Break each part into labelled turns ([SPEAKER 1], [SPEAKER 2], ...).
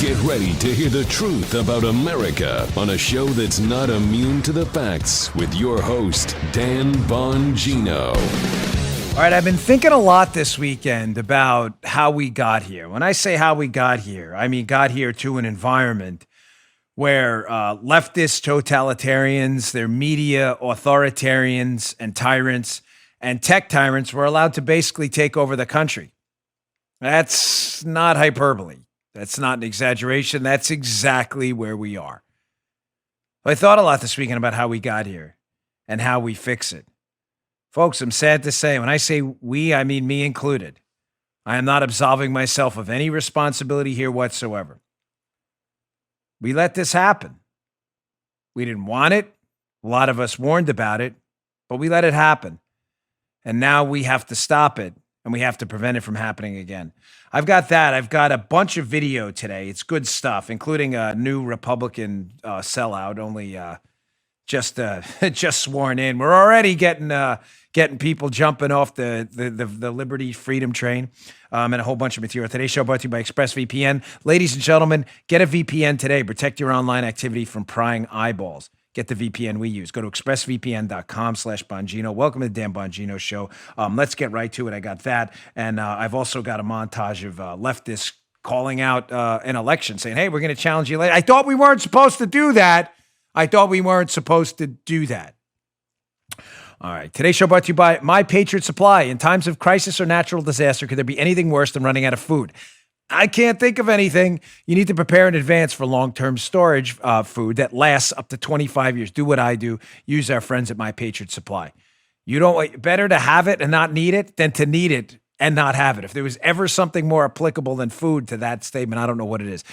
[SPEAKER 1] Get ready to hear the truth about America on a show that's not immune to the facts with your host, Dan Bongino.
[SPEAKER 2] All right, I've been thinking a lot this weekend about how we got here. When I say how we got here, I mean got here to an environment where leftist totalitarians, their media authoritarians and tyrants and tech tyrants were allowed to basically take over the country. That's not hyperbole. That's not an exaggeration. That's exactly where we are. I thought a lot this weekend about how we got here and how we fix it. Folks, I'm sad to say, when I say we, I mean me included. I am not absolving myself of any responsibility here whatsoever. We let this happen. We didn't want it. A lot of us warned about it, but we let it happen. And now we have to stop it, and we have to prevent it from happening again. I've got that. I've got a bunch of video today. It's good stuff, including a new Republican sellout, only just sworn in. We're already getting people jumping off the Liberty Freedom train, and a whole bunch of material. Today's show brought to you by ExpressVPN. Ladies and gentlemen, get a VPN today. Protect your online activity from prying eyeballs. Get the VPN we use. Go to expressvpn.com/Bongino. Welcome to the Dan Bongino Show. Let's get right to it. I got that. And I've also got a montage of leftists calling out an election, saying, hey, we're going to challenge you later. I thought we weren't supposed to do that. All right. Today's show brought to you by My Patriot Supply. In times of crisis or natural disaster, could there be anything worse than running out of food? I can't think of anything. You need to prepare in advance for long-term storage food that lasts up to 25 years. Do what I do. Use our friends at My Patriot Supply. Better to have it and not need it than to need it and not have it. If there was ever something more applicable than food to that statement, I don't know what it is.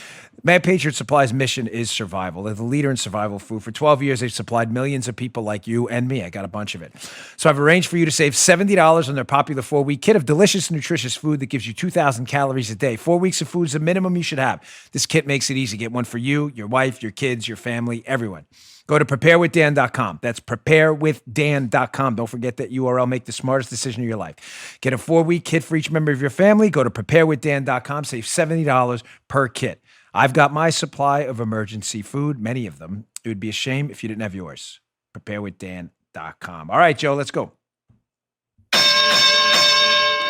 [SPEAKER 2] My Patriot Supply's mission is survival. They're the leader in survival food. For 12 years, they've supplied millions of people like you and me. I got a bunch of it. So I've arranged for you to save $70 on their popular 4-week kit of delicious, nutritious food that gives you 2,000 calories a day. 4 weeks of food is the minimum you should have. This kit makes it easy. Get one for you, your wife, your kids, your family, everyone. Go to preparewithdan.com. That's preparewithdan.com. Don't forget that URL. Make the smartest decision of your life. Get a 4-week kit for each member of your family. Go to preparewithdan.com. Save $70 per kit. I've got my supply of emergency food, many of them. It would be a shame if you didn't have yours. Preparewithdan.com. All right, Joe, let's go. All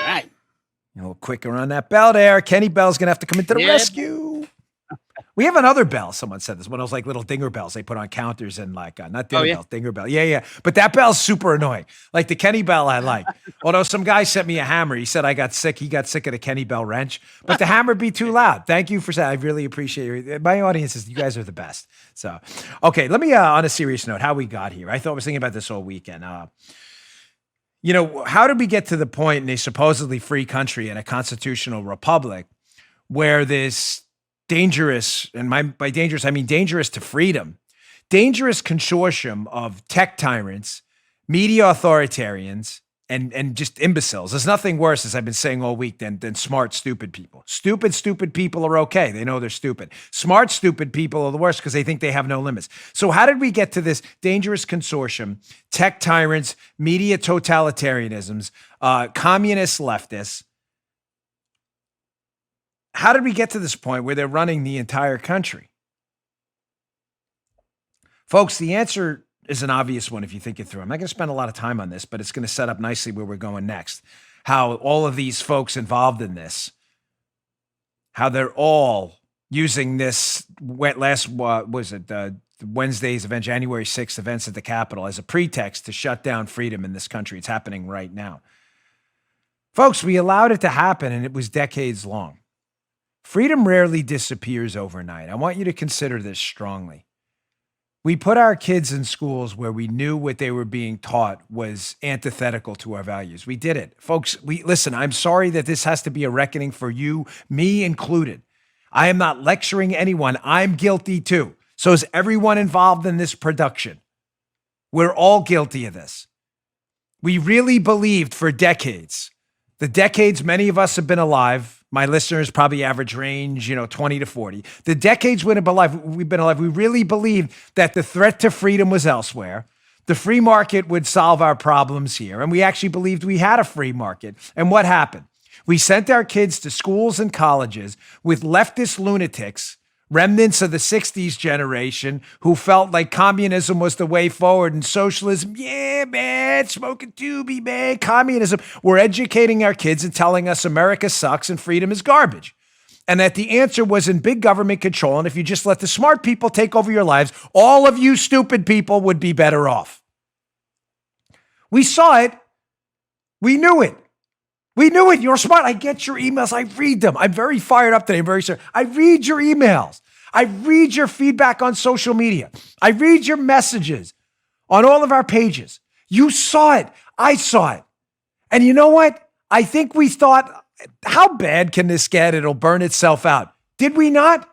[SPEAKER 2] right. A little quicker on that bell there. Kenny Bell's going to have to come into the rescue. We have another bell. Someone said this. One of those like little dinger bells they put on counters and like, not dinner bell, dinger bell. Yeah. But that bell's super annoying. Like the Kenny Bell I like. Although some guy sent me a hammer. He said I got sick. He got sick of the Kenny Bell wrench. But the hammer be too loud. Thank you for saying. I really appreciate it. My audience is, you guys are the best. So, okay, let me, on a serious note, how we got here. I was thinking about this all weekend. How did we get to the point in a supposedly free country and a constitutional republic where this dangerous, and by dangerous, I mean dangerous to freedom, dangerous consortium of tech tyrants, media authoritarians, and just imbeciles. There's nothing worse, as I've been saying all week, than smart, stupid people. Stupid people are okay. They know they're stupid. Smart, stupid people are the worst because they think they have no limits. So how did we get to this dangerous consortium, tech tyrants, media totalitarianisms, communist leftists? How did we get to this point where they're running the entire country? Folks, the answer is an obvious one if you think it through. I'm not going to spend a lot of time on this, but it's going to set up nicely where we're going next. How all of these folks involved in this, how they're all using this Wednesday's event, January 6th events at the Capitol as a pretext to shut down freedom in this country. It's happening right now. Folks, we allowed it to happen, and it was decades long. Freedom rarely disappears overnight. I want you to consider this strongly. We put our kids in schools where we knew what they were being taught was antithetical to our values. We did it. Folks, listen, I'm sorry that this has to be a reckoning for you, me included. I am not lecturing anyone. I'm guilty too. So is everyone involved in this production. We're all guilty of this. We really believed for decades, the decades many of us have been alive. My listeners probably average range, 20 to 40. The decades we've been alive, we really believed that the threat to freedom was elsewhere. The free market would solve our problems here. And we actually believed we had a free market. And what happened? We sent our kids to schools and colleges with leftist lunatics remnants of the 60s generation who felt like communism was the way forward and socialism, yeah, man, smoking doobie, man, communism. We're educating our kids and telling us America sucks and freedom is garbage. And that the answer was in big government control. And if you just let the smart people take over your lives, all of you stupid people would be better off. We saw it. We knew it. We knew it. You're smart. I get your emails. I read them. I'm very fired up today. I'm very sorry. I read your emails. I read your feedback on social media. I read your messages on all of our pages. You saw it. I saw it. And you know what? I think we thought, how bad can this get? It'll burn itself out. Did we not?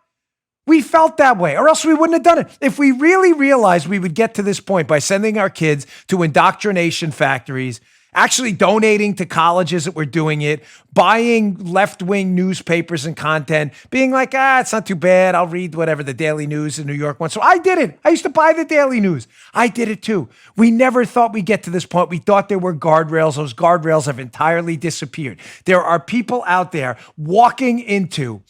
[SPEAKER 2] We felt that way, or else we wouldn't have done it. If we really realized we would get to this point by sending our kids to indoctrination factories, actually donating to colleges that were doing it, buying left-wing newspapers and content, being like, it's not too bad. I'll read whatever the Daily News in New York wants. So I did it. I used to buy the Daily News. I did it too. We never thought we'd get to this point. We thought there were guardrails. Those guardrails have entirely disappeared. There are people out there walking into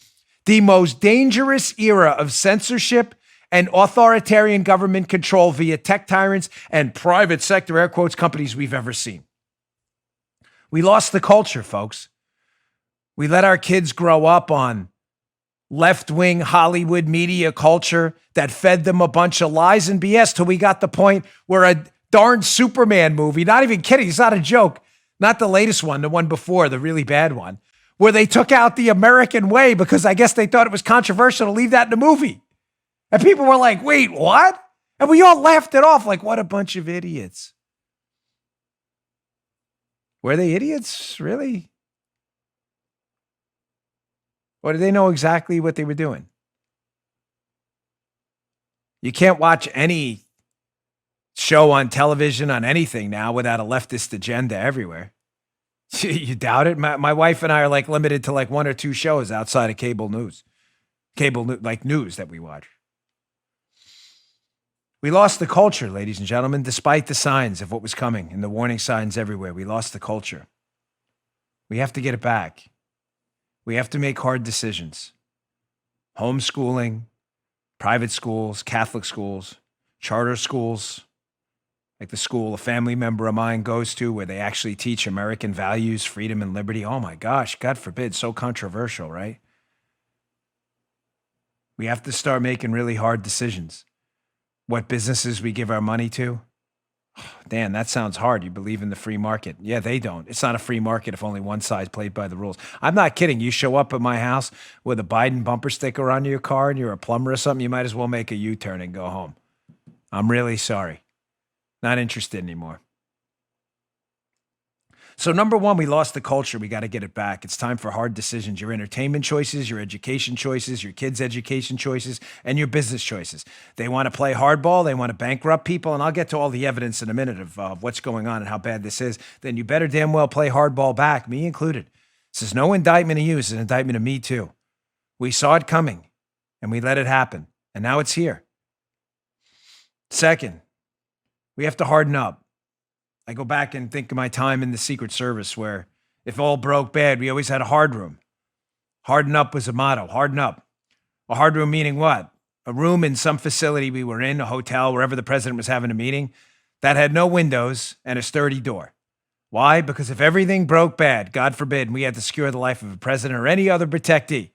[SPEAKER 2] the most dangerous era of censorship and authoritarian government control via tech tyrants and private sector, air quotes, companies we've ever seen. We lost the culture, folks. We let our kids grow up on left-wing Hollywood media culture that fed them a bunch of lies and BS till we got the point where a darn Superman movie, not even kidding, it's not a joke, not the latest one, the one before, the really bad one, where they took out the American way because I guess they thought it was controversial to leave that in the movie. And people were like, wait, what? And we all laughed it off like, what a bunch of idiots. Were they idiots, really? Or did they know exactly what they were doing? You can't watch any show on television on anything now without a leftist agenda everywhere. You doubt it? My wife and I are like limited to like one or two shows outside of cable news. Like news that we watch. We lost the culture, ladies and gentlemen, despite the signs of what was coming and the warning signs everywhere. We lost the culture. We have to get it back. We have to make hard decisions. Homeschooling, private schools, Catholic schools, charter schools, like the school a family member of mine goes to where they actually teach American values, freedom, and liberty. Oh my gosh, God forbid, so controversial, right? We have to start making really hard decisions. What businesses we give our money to? Dan, that sounds hard. You believe in the free market. Yeah, they don't. It's not a free market if only one side played by the rules. I'm not kidding. You show up at my house with a Biden bumper sticker on your car and you're a plumber or something, you might as well make a U-turn and go home. I'm really sorry. Not interested anymore. So number one, we lost the culture. We got to get it back. It's time for hard decisions. Your entertainment choices, your education choices, your kids' education choices, and your business choices. They want to play hardball. They want to bankrupt people. And I'll get to all the evidence in a minute of what's going on and how bad this is. Then you better damn well play hardball back, me included. This is no indictment of you. It's an indictment of me too. We saw it coming and we let it happen. And now it's here. Second, we have to harden up. I go back and think of my time in the Secret Service where if all broke bad, we always had a hard room. Harden up was a motto. Harden up. A hard room meaning what? A room in some facility we were in, a hotel, wherever the president was having a meeting, that had no windows and a sturdy door. Why? Because if everything broke bad, God forbid, and we had to secure the life of a president or any other protectee,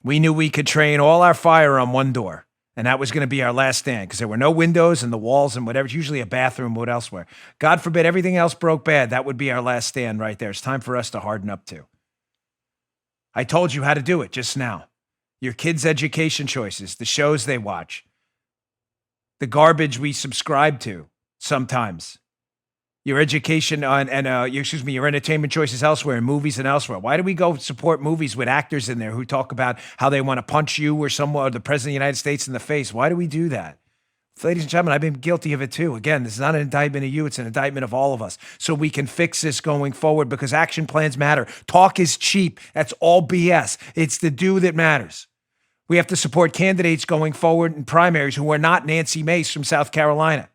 [SPEAKER 2] we knew we could train all our fire on one door. And that was going to be our last stand because there were no windows and the walls and whatever. It's usually a bathroom, what elsewhere. God forbid everything else broke bad. That would be our last stand right there. It's time for us to harden up too. I told you how to do it just now. Your kids' education choices, the shows they watch, the garbage we subscribe to sometimes. Your education your entertainment choices elsewhere, in movies and elsewhere. Why do we go support movies with actors in there who talk about how they want to punch you or someone or the president of the United States in the face? Why do we do that? Ladies and gentlemen, I've been guilty of it too. Again, this is not an indictment of you. It's an indictment of all of us. So we can fix this going forward because action plans matter. Talk is cheap. That's all BS. It's the do that matters. We have to support candidates going forward in primaries who are not Nancy Mace from South Carolina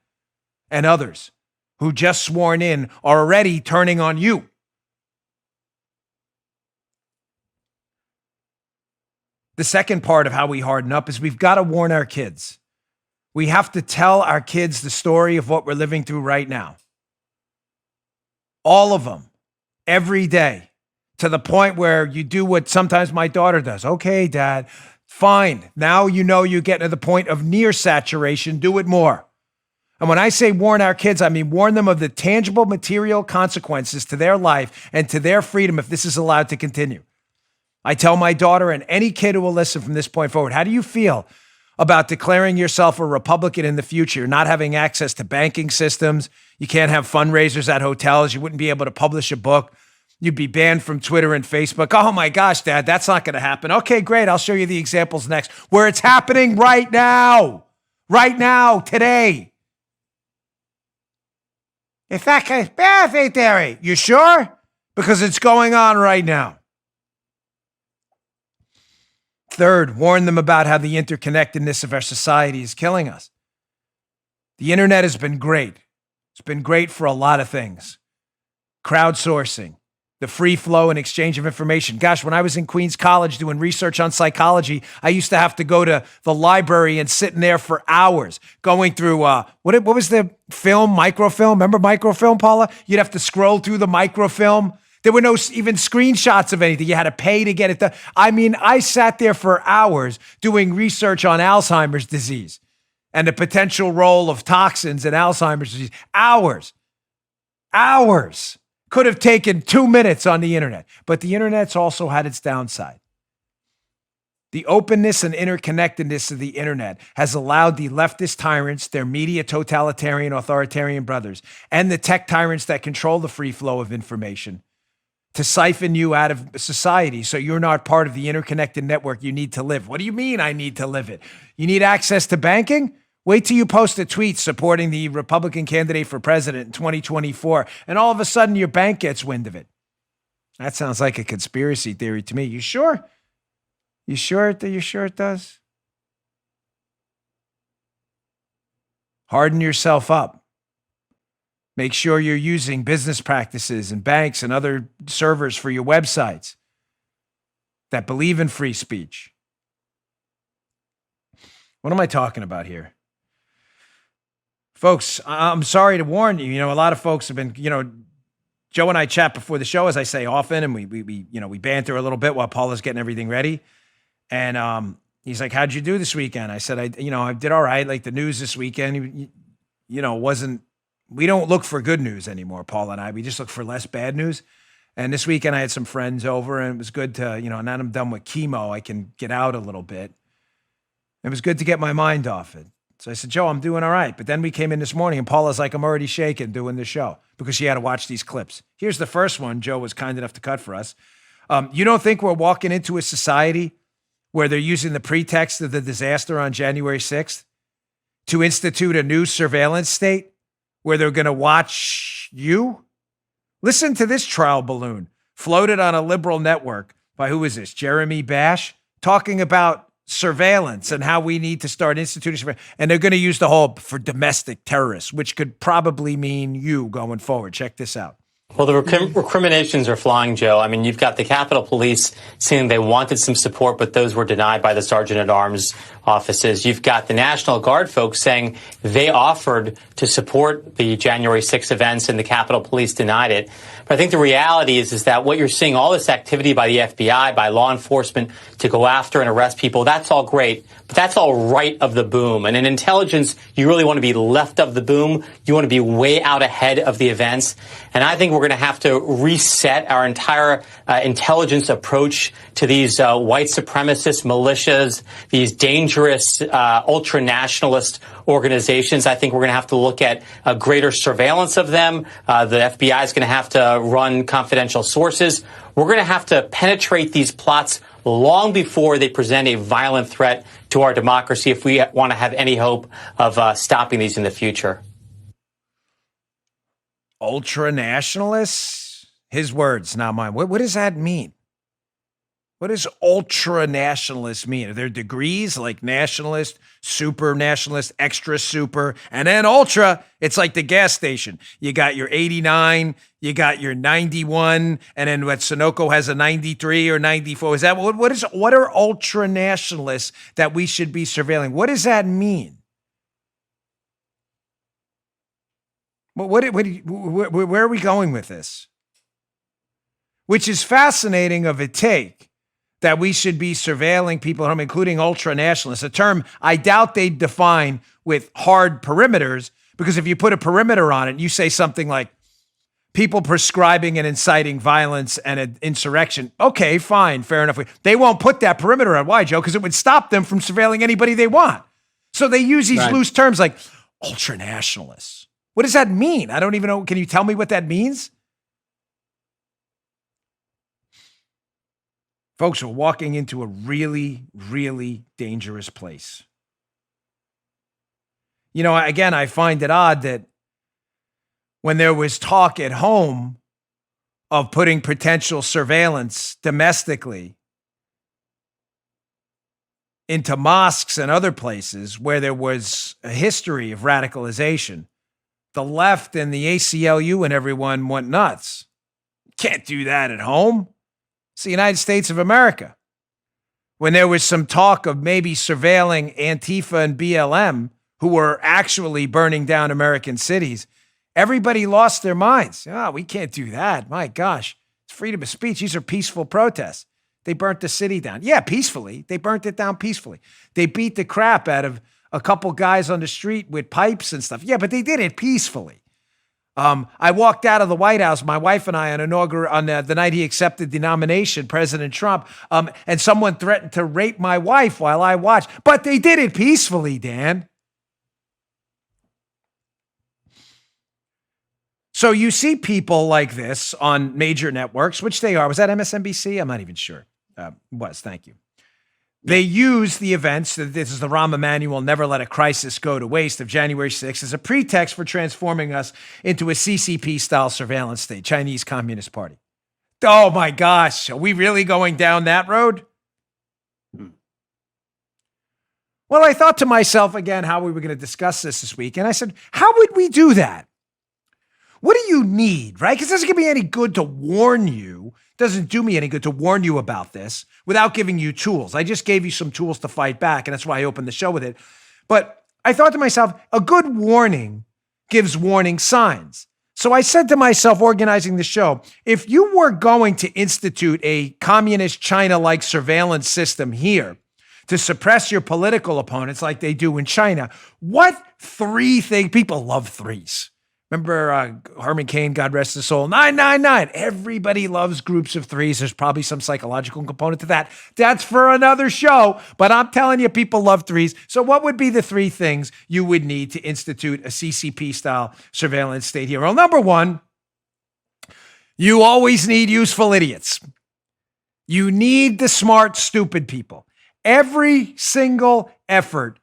[SPEAKER 2] and others who just sworn in are already turning on you. The second part of how we harden up is we've got to warn our kids. We have to tell our kids the story of what we're living through right now. All of them, every day, to the point where you do what sometimes my daughter does. Okay, Dad, fine. Now you know you're getting to the point of near saturation. Do it more. And when I say warn our kids, I mean warn them of the tangible material consequences to their life and to their freedom if this is allowed to continue. I tell my daughter and any kid who will listen from this point forward, how do you feel about declaring yourself a Republican in the future, not having access to banking systems? You can't have fundraisers at hotels. You wouldn't be able to publish a book. You'd be banned from Twitter and Facebook. Oh my gosh, Dad, that's not going to happen. Okay, great. I'll show you the examples next where it's happening right now, today. It's that conspiracy theory. You sure? Because it's going on right now. Third, warn them about how the interconnectedness of our society is killing us. The internet has been great. It's been great for a lot of things. Crowdsourcing, the free flow and exchange of information. Gosh, when I was in Queens College doing research on psychology, I used to have to go to the library and sit in there for hours going through, what was the film, microfilm? Remember microfilm, Paula? You'd have to scroll through the microfilm. There were no even screenshots of anything. You had to pay to get it done. I mean, I sat there for hours doing research on Alzheimer's disease and the potential role of toxins in Alzheimer's disease. Hours. Could have taken 2 minutes on the internet. But the internet's also had its downside. The openness and interconnectedness of the internet has allowed the leftist tyrants, their media totalitarian authoritarian brothers, and the tech tyrants that control the free flow of information to siphon you out of society so you're not part of the interconnected network you need to live. What do you mean I need to live it? You need access to banking? Wait till you post a tweet supporting the Republican candidate for president in 2024, and all of a sudden your bank gets wind of it. That sounds like a conspiracy theory to me. You sure? You sure it does? Harden yourself up. Make sure you're using business practices and banks and other servers for your websites that believe in free speech. What am I talking about here? Folks, I'm sorry to warn you. You know, a lot of folks have been, Joe and I chat before the show, as I say often, and we banter a little bit while Paula's getting everything ready. And he's like, "How'd you do this weekend?" I said, "I did all right. Like the news this weekend, wasn't. We don't look for good news anymore, Paul and I. We just look for less bad news. And this weekend I had some friends over, and it was good to, now that I'm done with chemo, I can get out a little bit. It was good to get my mind off it. So I said, Joe, I'm doing all right. But then we came in this morning, and Paula's like, I'm already shaking doing the show because she had to watch these clips. Here's the first one Joe was kind enough to cut for us. You don't think we're walking into a society where they're using the pretext of the disaster on January 6th to institute a new surveillance state where they're going to watch you? Listen to this trial balloon floated on a liberal network by, who is this, Jeremy Bash, talking about surveillance and how we need to start instituting surveillance. And they're going to use the whole for domestic terrorists, which could probably mean you going forward. Check this out.
[SPEAKER 3] Well, the recriminations are flying, Joe. I mean, you've got the Capitol Police saying they wanted some support, but those were denied by the Sergeant-at-Arms offices. You've got the National Guard folks saying they offered to support the January 6 events and the Capitol Police denied it. But I think the reality is that what you're seeing, all this activity by the FBI, by law enforcement to go after and arrest people, that's all great, but that's all right of the boom. And in intelligence, you really want to be left of the boom. You want to be way out ahead of the events. And I think we're going to have to reset our entire intelligence approach to these white supremacist militias, these dangerous ultra-nationalist organizations. I think we're going to have to look at a greater surveillance of them. The FBI is going to have to run confidential sources. We're going to have to penetrate these plots long before they present a violent threat to our democracy if we want to have any hope of stopping these in the future. Ultra-nationalists?
[SPEAKER 2] His words, not mine. What does that mean? What does ultra nationalist mean? Are there degrees like nationalist, super nationalist, extra super, and then ultra? It's like the gas station. You got your 89, you got your 91, and then what Sunoco has a 93 or 94. Is that what are ultra nationalists that we should be surveilling? What does that mean? Where are we going with this? Which is fascinating of a take that we should be surveilling people at home, including ultra-nationalists, a term I doubt they'd define with hard perimeters, because if you put a perimeter on it, you say something like people prescribing and inciting violence and an insurrection. Okay, fine, fair enough. They won't put that perimeter on. Why, Joe? Because it would stop them from surveilling anybody they want. So they use these loose terms like ultra-nationalists. What does that mean? I don't even know. Can you tell me what that means? Folks, we're walking into a really, really dangerous place. You know, again, I find it odd that when there was talk at home of putting potential surveillance domestically into mosques and other places where there was a history of radicalization, the left and the ACLU and everyone went nuts. Can't do that at home. It's the United States of America. When there was some talk of maybe surveilling Antifa and BLM, who were actually burning down American cities, everybody lost their minds. Oh, we can't do that. My gosh, it's freedom of speech. These are peaceful protests. They burnt the city down. Yeah, peacefully. They burnt it down peacefully. They beat the crap out of a couple guys on the street with pipes and stuff. Yeah, but they did it peacefully. I walked out of the White House, my wife and I, on the night he accepted the nomination, President Trump, and someone threatened to rape my wife while I watched. But they did it peacefully, Dan. So you see people like this on major networks, which they are. Was that MSNBC? I'm not even sure. Thank you. They use the events, this is the Rahm Emanuel Never Let a Crisis Go to Waste of January 6th, as a pretext for transforming us into a CCP-style surveillance state, Chinese Communist Party. Oh my gosh, are we really going down that road? Well, I thought to myself again how we were going to discuss this week, and I said, how would we do that? What do you need, right? Because it doesn't give me any good to warn you. It doesn't do me any good to warn you about this without giving you tools. I just gave you some tools to fight back, and that's why I opened the show with it. But I thought to myself, a good warning gives warning signs. So I said to myself, organizing the show, if you were going to institute a communist China-like surveillance system here to suppress your political opponents like they do in China, what three things? People love threes. Remember Herman Cain, God rest his soul, 999. Everybody loves groups of threes. There's probably some psychological component to that. That's for another show, but I'm telling you, people love threes. So what would be the three things you would need to institute a CCP-style surveillance state here? Well, number one, you always need useful idiots. You need the smart, stupid people. Every single effort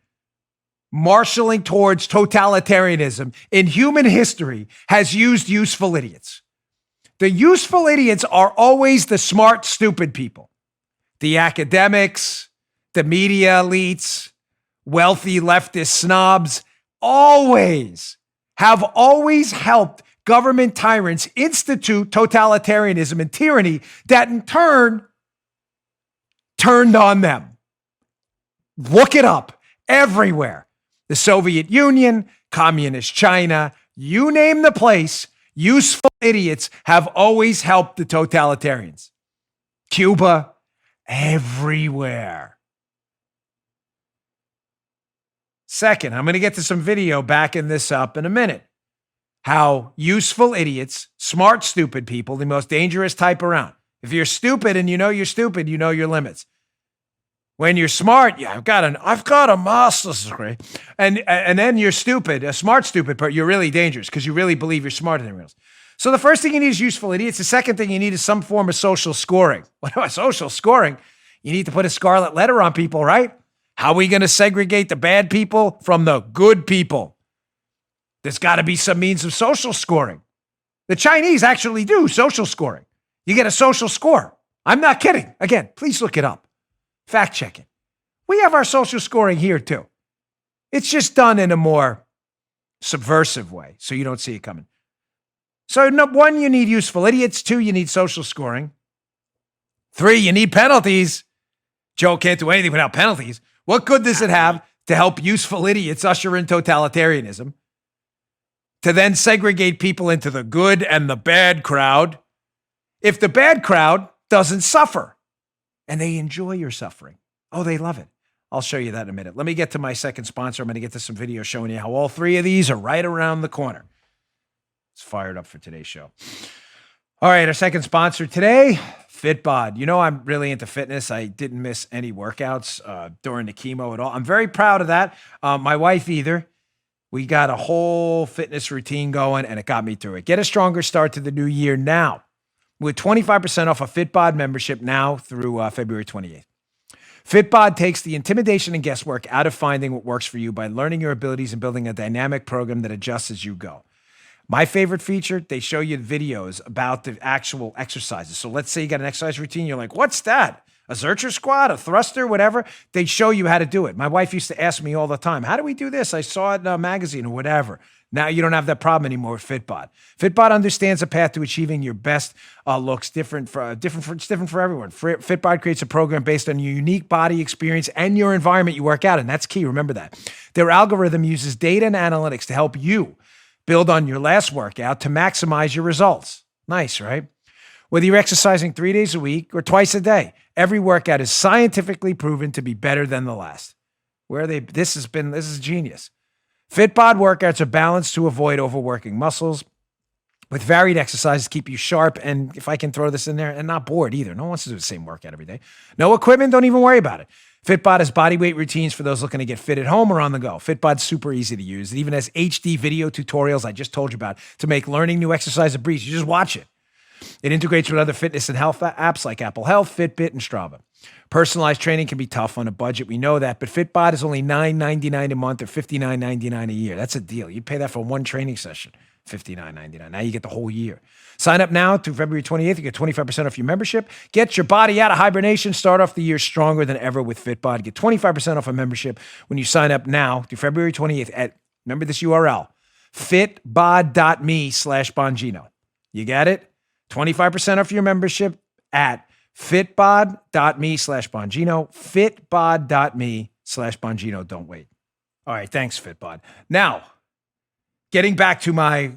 [SPEAKER 2] marshaling towards totalitarianism in human history has used useful idiots. The useful idiots are always the smart, stupid people. The academics, the media elites, wealthy leftist snobs have always helped government tyrants institute totalitarianism and tyranny that in turn turned on them. Look it up everywhere. The Soviet Union, Communist China, you name the place, useful idiots have always helped the totalitarians. Cuba, everywhere. Second, I'm going to get to some video backing this up in a minute. How useful idiots, smart, stupid people, the most dangerous type around. If you're stupid and you know you're stupid, you know your limits. When you're smart, yeah, I've got a master's degree, and then you're stupid, a smart, stupid part. You're really dangerous because you really believe you're smarter than everyone else. So the first thing you need is useful idiots. The second thing you need is some form of social scoring. What about social scoring? You need to put a scarlet letter on people, right? How are we going to segregate the bad people from the good people? There's got to be some means of social scoring. The Chinese actually do social scoring. You get a social score. I'm not kidding. Again, please look it up. Fact check it. We have our social scoring here too. It's just done in a more subversive way, so you don't see it coming. So, one, you need useful idiots. 2, you need social scoring. 3, you need penalties. Joe can't do anything without penalties. What good does it have to help useful idiots usher in totalitarianism? To then segregate people into the good and the bad crowd, if the bad crowd doesn't suffer and they enjoy your suffering. Oh, they love it. I'll show you that in a minute. Let me get to my second sponsor. I'm going to get to some videos showing you how all 3 of these are right around the corner. It's fired up for today's show. All right, our second sponsor today, FitBod. You know I'm really into fitness. I didn't miss any workouts during the chemo at all. I'm very proud of that. My wife either. We got a whole fitness routine going, and it got me through it. Get a stronger start to the new year now with 25% off a FitBod membership now through February 28th. FitBod takes the intimidation and guesswork out of finding what works for you by learning your abilities and building a dynamic program that adjusts as you go. My favorite feature, they show you videos about the actual exercises. So let's say you got an exercise routine. You're like, what's that? A Zercher squat, a thruster, whatever. They show you how to do it. My wife used to ask me all the time, how do we do this? I saw it in a magazine or whatever. Now you don't have that problem anymore with FitBod. FitBod understands a path to achieving your best looks, different for everyone. FitBod creates a program based on your unique body experience and your environment you work out in. That's key. Remember that. Their algorithm uses data and analytics to help you build on your last workout to maximize your results. Nice, right? Whether you're exercising 3 days a week or twice a day, every workout is scientifically proven to be better than the last. This is genius. FitBod workouts are balanced to avoid overworking muscles with varied exercises, keep you sharp, and if I can throw this in there, and not bored either. No one wants to do the same workout every day. No equipment, don't even worry about it. FitBod has body weight routines for those looking to get fit at home or on the go. FitBod's super easy to use. It even has HD video tutorials I just told you about to make learning new exercise a breeze. You just watch it. It integrates with other fitness and health apps like Apple Health, Fitbit, and Strava. Personalized training can be tough on a budget. We know that, but FitBod is only $9.99 a month or $59.99 a year. That's a deal. You pay that for one training session, $59.99. Now you get the whole year. Sign up now through February 28th. You get 25% off your membership. Get your body out of hibernation. Start off the year stronger than ever with FitBod. Get 25% off a membership when you sign up now through February 28th at, remember this URL, fitbod.me/Bongino. You got it? 25% off your membership at fitbod.me/Bongino, fitbod.me/Bongino. Don't wait. All right. Thanks, FitBod. Now, getting back to my,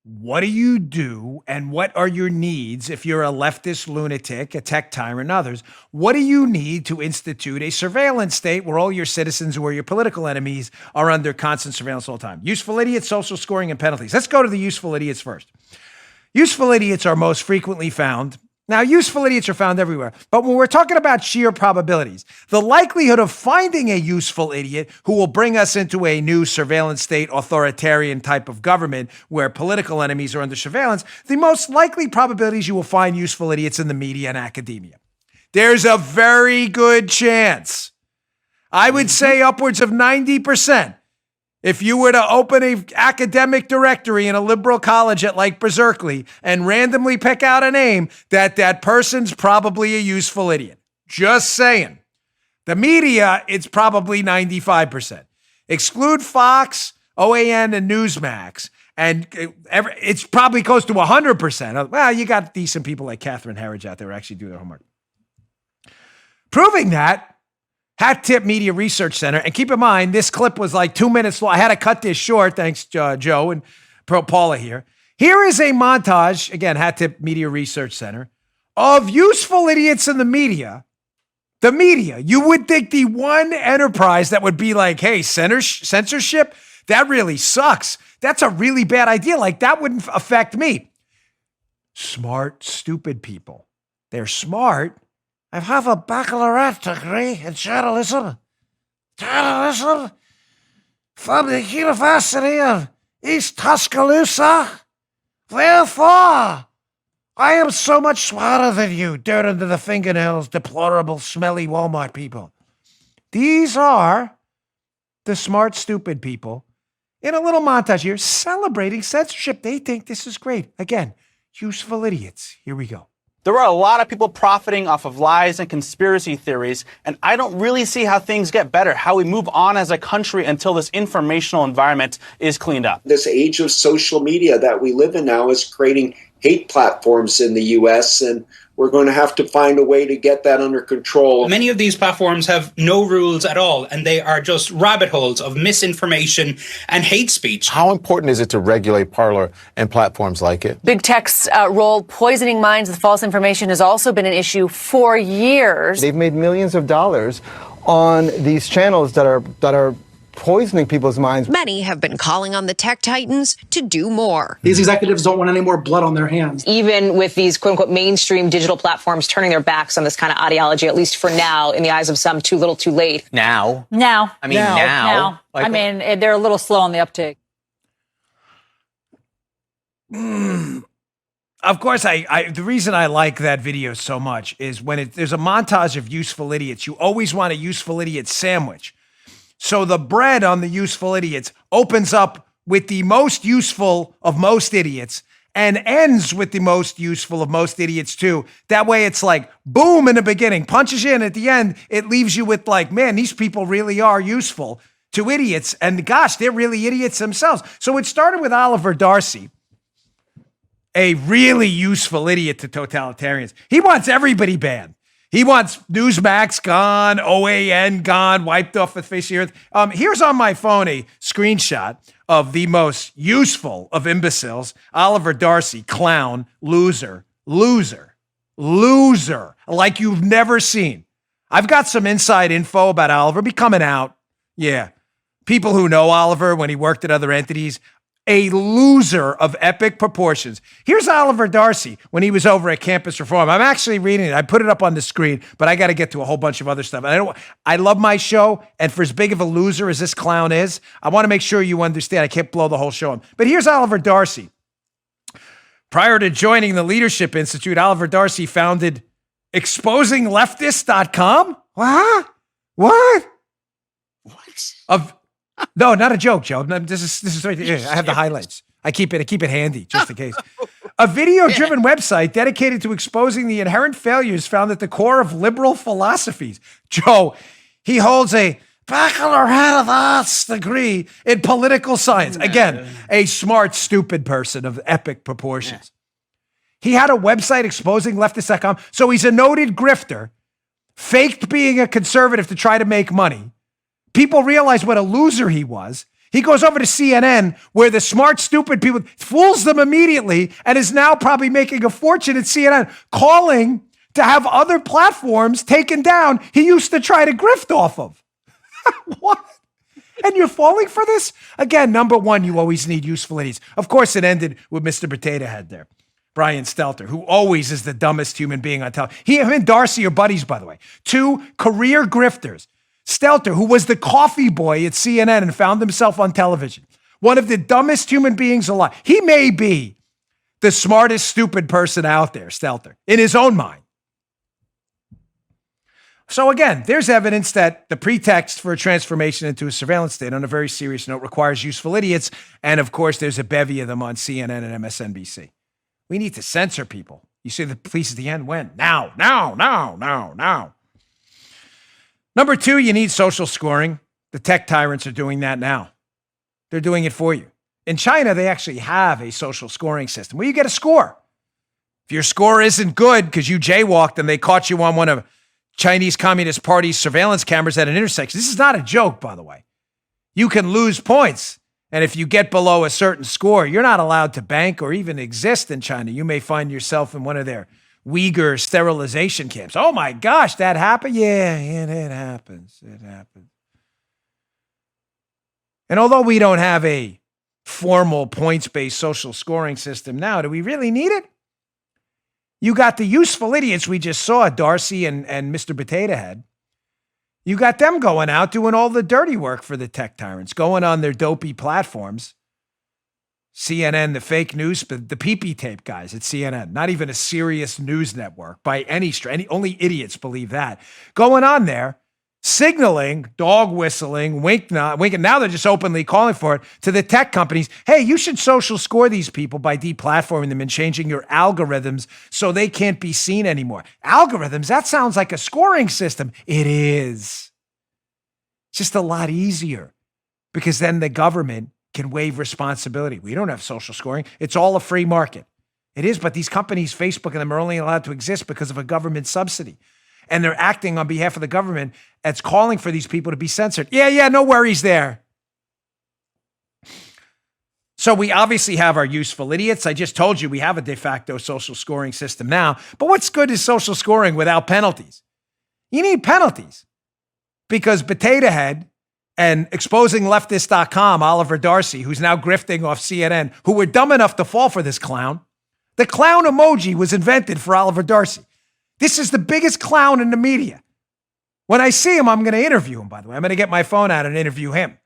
[SPEAKER 2] what do you do and what are your needs if you're a leftist lunatic, a tech tyrant, and others? What do you need to institute a surveillance state where all your citizens who are your political enemies are under constant surveillance all the time? Useful idiots, social scoring, and penalties. Let's go to the useful idiots first. Useful idiots are most frequently found. Now, useful idiots are found everywhere, but when we're talking about sheer probabilities, the likelihood of finding a useful idiot who will bring us into a new surveillance state, authoritarian type of government where political enemies are under surveillance, the most likely probabilities you will find useful idiots in the media and academia. There's a very good chance, I would say upwards of 90%, if you were to open an academic directory in a liberal college at like Berkeley and randomly pick out a name, that person's probably a useful idiot. Just saying. The media, it's probably 95%. Exclude Fox, OAN, and Newsmax, and it's probably close to 100%. Well, you got decent people like Catherine Herridge out there who actually do their homework. Proving that, Hat Tip Media Research Center. And keep in mind, this clip was like 2 minutes long. I had to cut this short. Thanks, Joe and Paula here. Here is a montage, again, Hat Tip Media Research Center, of useful idiots in the media. The media. You would think the one enterprise that would be like, hey, censorship, that really sucks. That's a really bad idea. Like, that wouldn't affect me. Smart, stupid people. They're smart. I have a baccalaureate degree in journalism from the University of East Tuscaloosa. Therefore, I am so much smarter than you, dirt under the fingernails, deplorable, smelly Walmart people. These are the smart, stupid people in a little montage here celebrating censorship. They think this is great. Again, useful idiots. Here we go.
[SPEAKER 4] There are a lot of people profiting off of lies and conspiracy theories, and I don't really see how things get better, how we move on as a country until this informational environment is cleaned up.
[SPEAKER 5] This age of social media that we live in now is creating hate platforms in the U.S., and we're going to have to find a way to get that under control.
[SPEAKER 6] Many of these platforms have no rules at all, and they are just rabbit holes of misinformation and hate speech.
[SPEAKER 7] How important is it to regulate Parler and platforms like it?
[SPEAKER 8] Big Tech's role poisoning minds with false information has also been an issue for years.
[SPEAKER 9] They've made millions of dollars on these channels that are poisoning people's minds.
[SPEAKER 10] Many have been calling on the tech titans to do more.
[SPEAKER 11] These executives don't want any more blood on their hands.
[SPEAKER 12] Even with these quote-unquote mainstream digital platforms turning their backs on this kind of ideology, at least for now, in the eyes of some, too little too late.
[SPEAKER 13] Now.
[SPEAKER 12] I mean, now.
[SPEAKER 13] Like, I mean, they're a little slow on the uptake.
[SPEAKER 2] Of course, the reason I like that video so much is when there's a montage of useful idiots, you always want a useful idiot sandwich. So the bread on the useful idiots opens up with the most useful of most idiots and ends with the most useful of most idiots too. That way it's like boom in the beginning, punches you in at the end. It leaves you with like, man, these people really are useful to idiots. And gosh, they're really idiots themselves. So it started with Oliver Darcy, a really useful idiot to totalitarians. He wants everybody banned. He wants Newsmax gone, OAN gone, wiped off the face of the earth. Here's on my phone a screenshot of the most useful of imbeciles, Oliver Darcy, clown, loser, like you've never seen. I've got some inside info about Oliver be coming out. Yeah. People who know Oliver when he worked at other entities, a loser of epic proportions. Here's Oliver Darcy when he was over at Campus Reform. I'm actually reading it. I put it up on the screen, but I got to get to a whole bunch of other stuff. And I love my show, and for as big of a loser as this clown is, I want to make sure you understand. I can't blow the whole show on. But here's Oliver Darcy. Prior to joining the Leadership Institute, Oliver Darcy founded exposingleftist.com. What? No, not a joke, Joe. This is right here. I have the highlights. I keep it handy just in case. A video-driven website dedicated to exposing the inherent failures found at the core of liberal philosophies. Joe, he holds a Baccalaureate of Arts degree in political science. Again, a smart, stupid person of epic proportions. He had a website, exposingleftist.com. So he's a noted grifter, faked being a conservative to try to make money. People realize what a loser he was. He goes over to CNN where the smart, stupid people fools them immediately and is now probably making a fortune at CNN, calling to have other platforms taken down he used to try to grift off of. What? And you're falling for this? Again, number one, you always need useful idiots. Of course, it ended with Mr. Potato Head there, Brian Stelter, who always is the dumbest human being on television. Him and Darcy are buddies, by the way. Two career grifters. Stelter, who was the coffee boy at CNN and found himself on television. One of the dumbest human beings alive. He may be the smartest, stupid person out there, Stelter, in his own mind. So again, there's evidence that the pretext for a transformation into a surveillance state, on a very serious note, requires useful idiots. And of course, there's a bevy of them on CNN and MSNBC. We need to censor people. You see the police at the end? When? Now. Number two, you need social scoring. The tech tyrants are doing that now. They're doing it for you. In China, they actually have a social scoring system where you get a score. If your score isn't good because you jaywalked and they caught you on one of Chinese Communist Party's surveillance cameras at an intersection, this is not a joke, by the way. You can lose points. And if you get below a certain score, you're not allowed to bank or even exist in China. You may find yourself in one of their Uyghur sterilization camps. Oh my gosh, that happened? Yeah, it happens. It happens. And although we don't have a formal points-based social scoring system now, do we really need it? You got the useful idiots we just saw, Darcy and Mr. Potato Head. You got them going out doing all the dirty work for the tech tyrants, going on their dopey platforms. CNN, the fake news, the pee-pee tape guys at CNN, not even a serious news network by any stretch. Only idiots believe that. Going on there signaling, dog whistling, winking. Now they're just openly calling for it to the tech companies. Hey, you should social score these people by deplatforming them and changing your algorithms so they can't be seen anymore. Algorithms, that sounds like a scoring system. It is. It's just a lot easier because then the government can waive responsibility. We don't have social scoring. It's all a free market. It is, but these companies, Facebook and them, are only allowed to exist because of a government subsidy. And they're acting on behalf of the government that's calling for these people to be censored. Yeah, no worries there. So we obviously have our useful idiots. I just told you we have a de facto social scoring system now. But what's good is social scoring without penalties? You need penalties because Potato Head and exposingleftist.com, Oliver Darcy, who's now grifting off CNN, who were dumb enough to fall for this clown. The clown emoji was invented for Oliver Darcy. This is the biggest clown in the media. When I see him, I'm going to interview him, by the way. I'm going to get my phone out and interview him.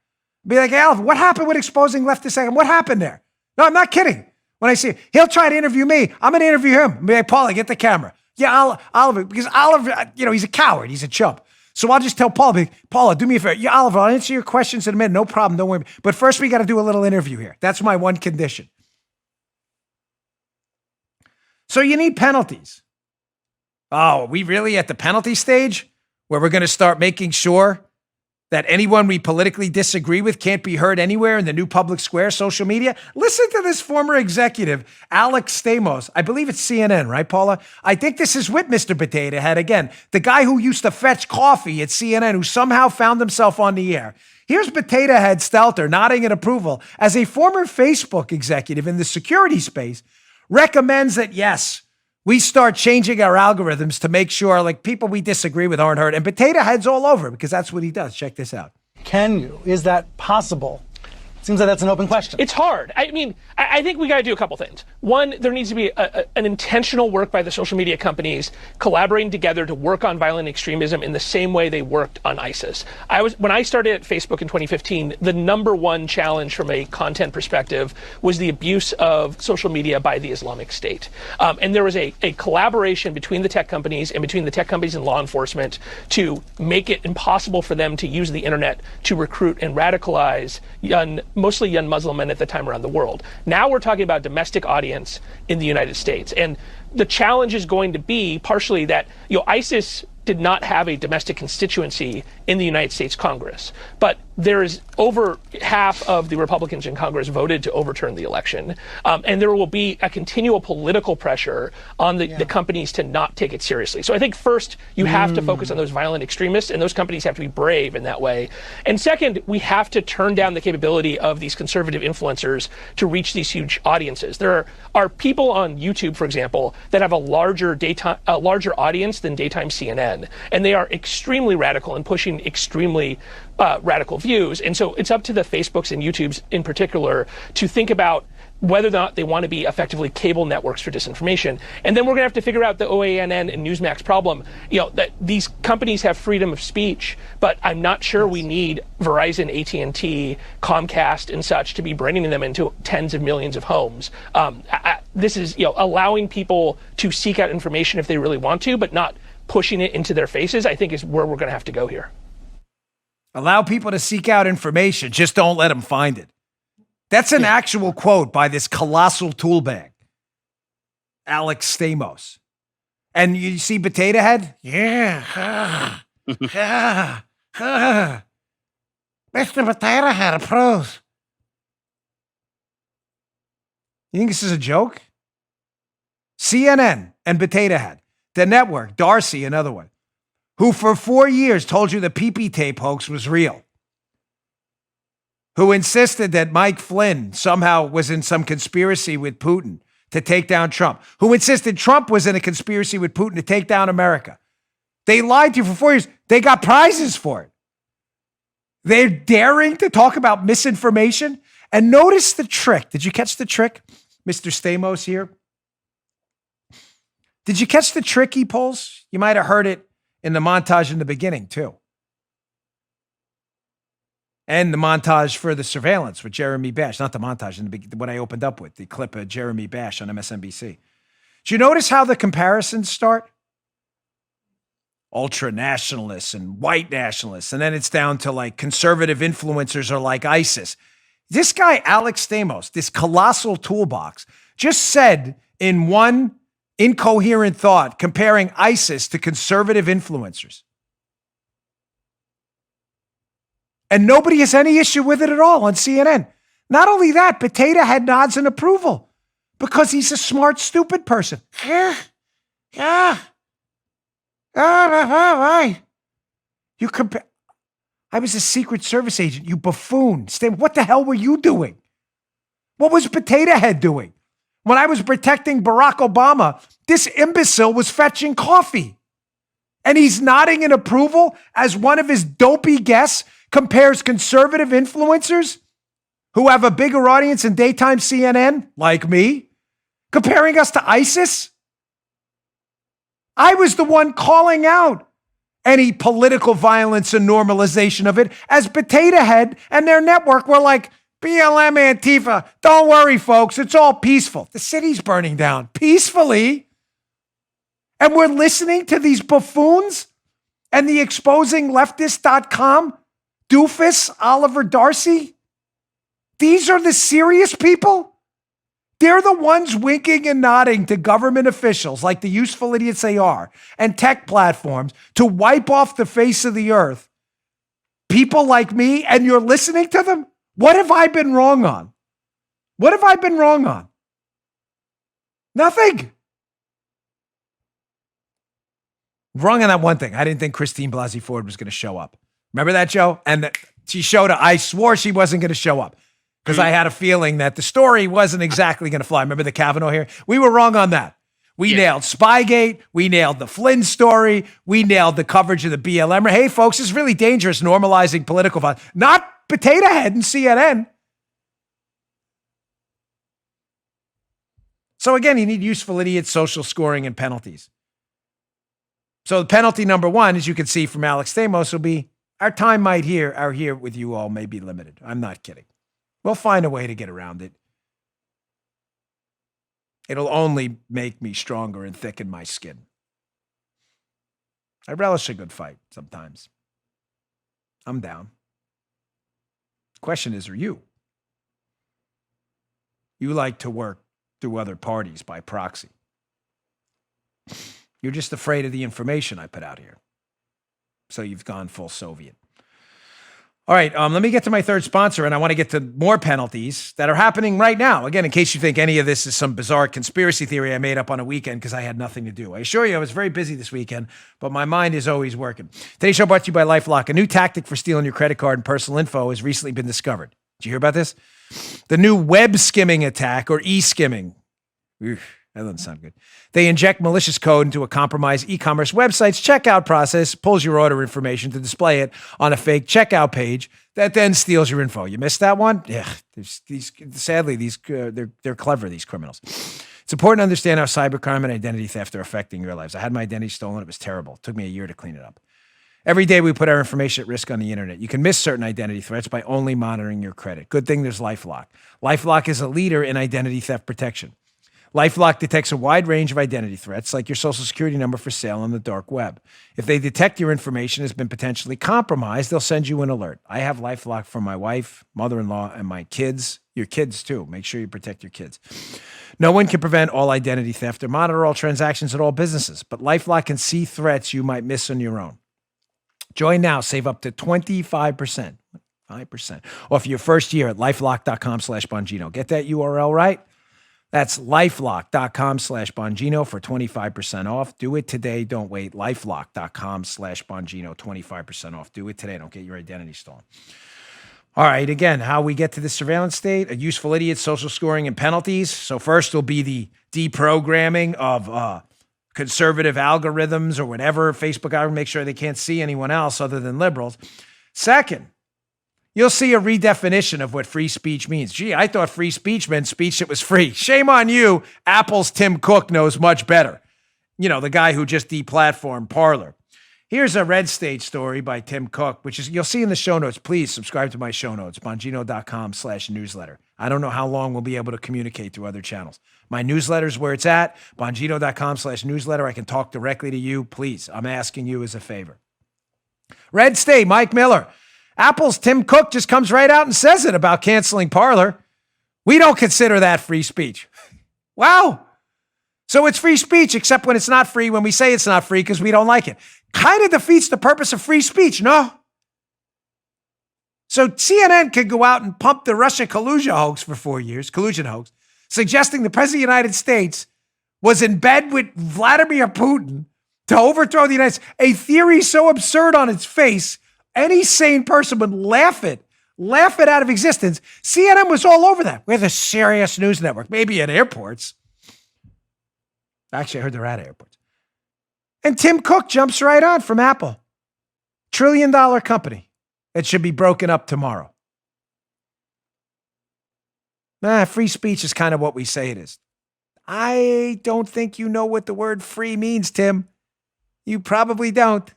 [SPEAKER 2] Be like, hey, Oliver, what happened with exposing leftist? What happened there? No, I'm not kidding. When I see him, he'll try to interview me. I'm going to interview him. Be like, Paula, get the camera. Yeah, Oliver, because Oliver, he's a coward. He's a chump. So I'll just tell Paula, Paula, do me a favor. Yeah, Oliver, I'll answer your questions in a minute. No problem. Don't worry. But first, we got to do a little interview here. That's my one condition. So you need penalties. Oh, are we really at the penalty stage where we're going to start making sure that anyone we politically disagree with can't be heard anywhere in the new public square, social media? Listen to this former executive, Alex Stamos. I believe it's CNN, right, Paula? I think this is with Mr. Potato Head again, the guy who used to fetch coffee at CNN, who somehow found himself on the air. Here's Potato Head Stelter nodding in approval as a former Facebook executive in the security space recommends that, yes, we start changing our algorithms to make sure like people we disagree with aren't heard. And Potato Head's all over because that's what he does. Check this out.
[SPEAKER 11] Can you? Is that possible? Seems like that's an open question.
[SPEAKER 14] It's hard. I mean, I think we got to do a couple things. One, there needs to be an intentional work by the social media companies collaborating together to work on violent extremism in the same way they worked on ISIS. When I started at Facebook in 2015, the number one challenge from a content perspective was the abuse of social media by the Islamic State. And there was a collaboration between the tech companies and between the tech companies and law enforcement to make it impossible for them to use the internet to recruit and radicalize mostly young Muslim men at the time around the world. Now we're talking about domestic audience in the United States. And the challenge is going to be partially that, ISIS did not have a domestic constituency in the United States Congress. But there is over half of the Republicans in Congress voted to overturn the election. And there will be a continual political pressure on the companies to not take it seriously. So I think first you have to focus on those violent extremists, and those companies have to be brave in that way. And second, we have to turn down the capability of these conservative influencers to reach these huge audiences. There are people on YouTube, for example, that have a larger audience than daytime CNN. And they are extremely radical and pushing extremely radical views. And so it's up to the Facebooks and YouTubes in particular to think about whether or not they want to be effectively cable networks for disinformation. And then we're going to have to figure out the OANN and Newsmax problem. That these companies have freedom of speech, but I'm not sure we need Verizon, AT&T, Comcast, and such to be bringing them into tens of millions of homes. This is allowing people to seek out information if they really want to, but not pushing it into their faces, I think is where we're going to have to go here.
[SPEAKER 2] Allow people to seek out information. Just don't let them find it. That's an actual quote by this colossal tool bag, Alex Stamos. And you see Potato Head? Yeah. Mr. Potato Head approves. You think this is a joke? CNN and Potato Head. The network, Darcy, another one, who for 4 years told you the PP tape hoax was real, who insisted that Mike Flynn somehow was in some conspiracy with Putin to take down Trump, who insisted Trump was in a conspiracy with Putin to take down America. They lied to you for 4 years. They got prizes for it. They're daring to talk about misinformation. And notice the trick. Did you catch the trick, Mr. Stamos here? Did you catch the trick he pulls? You might have heard it in the montage in the beginning, too. And the montage for the surveillance with Jeremy Bash. Not the montage, what I opened up with, the clip of Jeremy Bash on MSNBC. Did you notice how the comparisons start? ultra nationalists and white nationalists. And then it's down to like conservative influencers or like ISIS. This guy, Alex Stamos, this colossal toolbox, just said in one incoherent thought, comparing ISIS to conservative influencers. And nobody has any issue with it at all on CNN. Not only that, Potato Head nods in approval because he's a smart, stupid person. You compare. I was a Secret Service agent, you buffoon. What the hell were you doing? What was Potato Head doing? When I was protecting Barack Obama, this imbecile was fetching coffee. And he's nodding in approval as one of his dopey guests compares conservative influencers who have a bigger audience in daytime CNN, like me, comparing us to ISIS. I was the one calling out any political violence and normalization of it, as Potato Head and their network were like, BLM Antifa, don't worry, folks, it's all peaceful. The city's burning down peacefully. And we're listening to these buffoons and the exposingleftist.com doofus Oliver Darcy. These are the serious people. They're the ones winking and nodding to government officials, like the useful idiots they are, and tech platforms to wipe off the face of the earth people like me, and you're listening to them? What have I been wrong on? What have I been wrong on? Nothing. Wrong on that one thing. I didn't think Christine Blasey Ford was going to show up. Remember that, Joe? And she showed up. I swore she wasn't going to show up because I had a feeling that the story wasn't exactly going to fly. Remember the Kavanaugh hearing? We were wrong on that. We nailed Spygate. We nailed the Flynn story. We nailed the coverage of the BLM. Hey, folks, it's really dangerous normalizing political violence. Not Potato Head and CNN. So again, you need useful idiots, social scoring, and penalties. So the penalty number one, as you can see from Alex Stamos, will be our time here with you all may be limited. I'm not kidding. We'll find a way to get around it. It'll only make me stronger and thicken my skin. I relish a good fight sometimes. I'm down. Question is, are you? You like to work through other parties by proxy. You're just afraid of the information I put out here. So you've gone full Soviet. All right, let me get to my third sponsor, and I want to get to more penalties that are happening right now. Again, in case you think any of this is some bizarre conspiracy theory I made up on a weekend because I had nothing to do. I assure you I was very busy this weekend, but my mind is always working. Today's show brought to you by LifeLock. A new tactic for stealing your credit card and personal info has recently been discovered. Did you hear about this? The new web skimming attack, or e-skimming. That doesn't sound good. They inject malicious code into a compromised e-commerce website's checkout process, pulls your order information to display it on a fake checkout page that then steals your info. You missed that one? Yeah, sadly, they're clever, these criminals. It's important to understand how cybercrime and identity theft are affecting your lives. I had my identity stolen. It was terrible. It took me a year to clean it up. Every day we put our information at risk on the internet. You can miss certain identity threats by only monitoring your credit. Good thing there's LifeLock. LifeLock is a leader in identity theft protection. LifeLock detects a wide range of identity threats, like your social security number for sale on the dark web. If they detect your information has been potentially compromised, they'll send you an alert. I have LifeLock for my wife, mother-in-law, and my kids. Your kids, too. Make sure you protect your kids. No one can prevent all identity theft or monitor all transactions at all businesses, but LifeLock can see threats you might miss on your own. Join now. Save up to 25%. 5% off your first year at LifeLock.com/Bongino. Get that URL right? That's LifeLock.com/Bongino for 25% off. Do it today. Don't wait. LifeLock.com/Bongino, 25% off. Do it today. Don't get your identity stolen. All right. Again, how we get to this surveillance state, a useful idiot, social scoring, and penalties. So first will be the deprogramming of conservative algorithms or whatever. Facebook algorithm, make sure they can't see anyone else other than liberals. Second, you'll see a redefinition of what free speech means. Gee, I thought free speech meant speech that was free. Shame on you. Apple's Tim Cook knows much better. You know, the guy who just deplatformed Parler. Here's a Red State story by Tim Cook, which is, you'll see in the show notes. Please subscribe to my show notes, Bongino.com/newsletter. I don't know how long we'll be able to communicate through other channels. My newsletter's where it's at, bongino.com/newsletter. I can talk directly to you. Please, I'm asking you as a favor. Red State, Mike Miller. Apple's Tim Cook just comes right out and says it about canceling Parler. We don't consider that free speech. Wow. So it's free speech, except when it's not free, when we say it's not free because we don't like it. Kind of defeats the purpose of free speech, no? So CNN could go out and pump the Russia collusion hoax for 4 years, suggesting the President of the United States was in bed with Vladimir Putin to overthrow the United States. A theory so absurd on its face, any sane person would laugh it out of existence. CNN was all over that. We're the serious news network, maybe at airports. Actually, I heard they're at airports. And Tim Cook jumps right on from Apple. $1 trillion company that should be broken up tomorrow. Free speech is kind of what we say it is. I don't think you know what the word free means, Tim. You probably don't.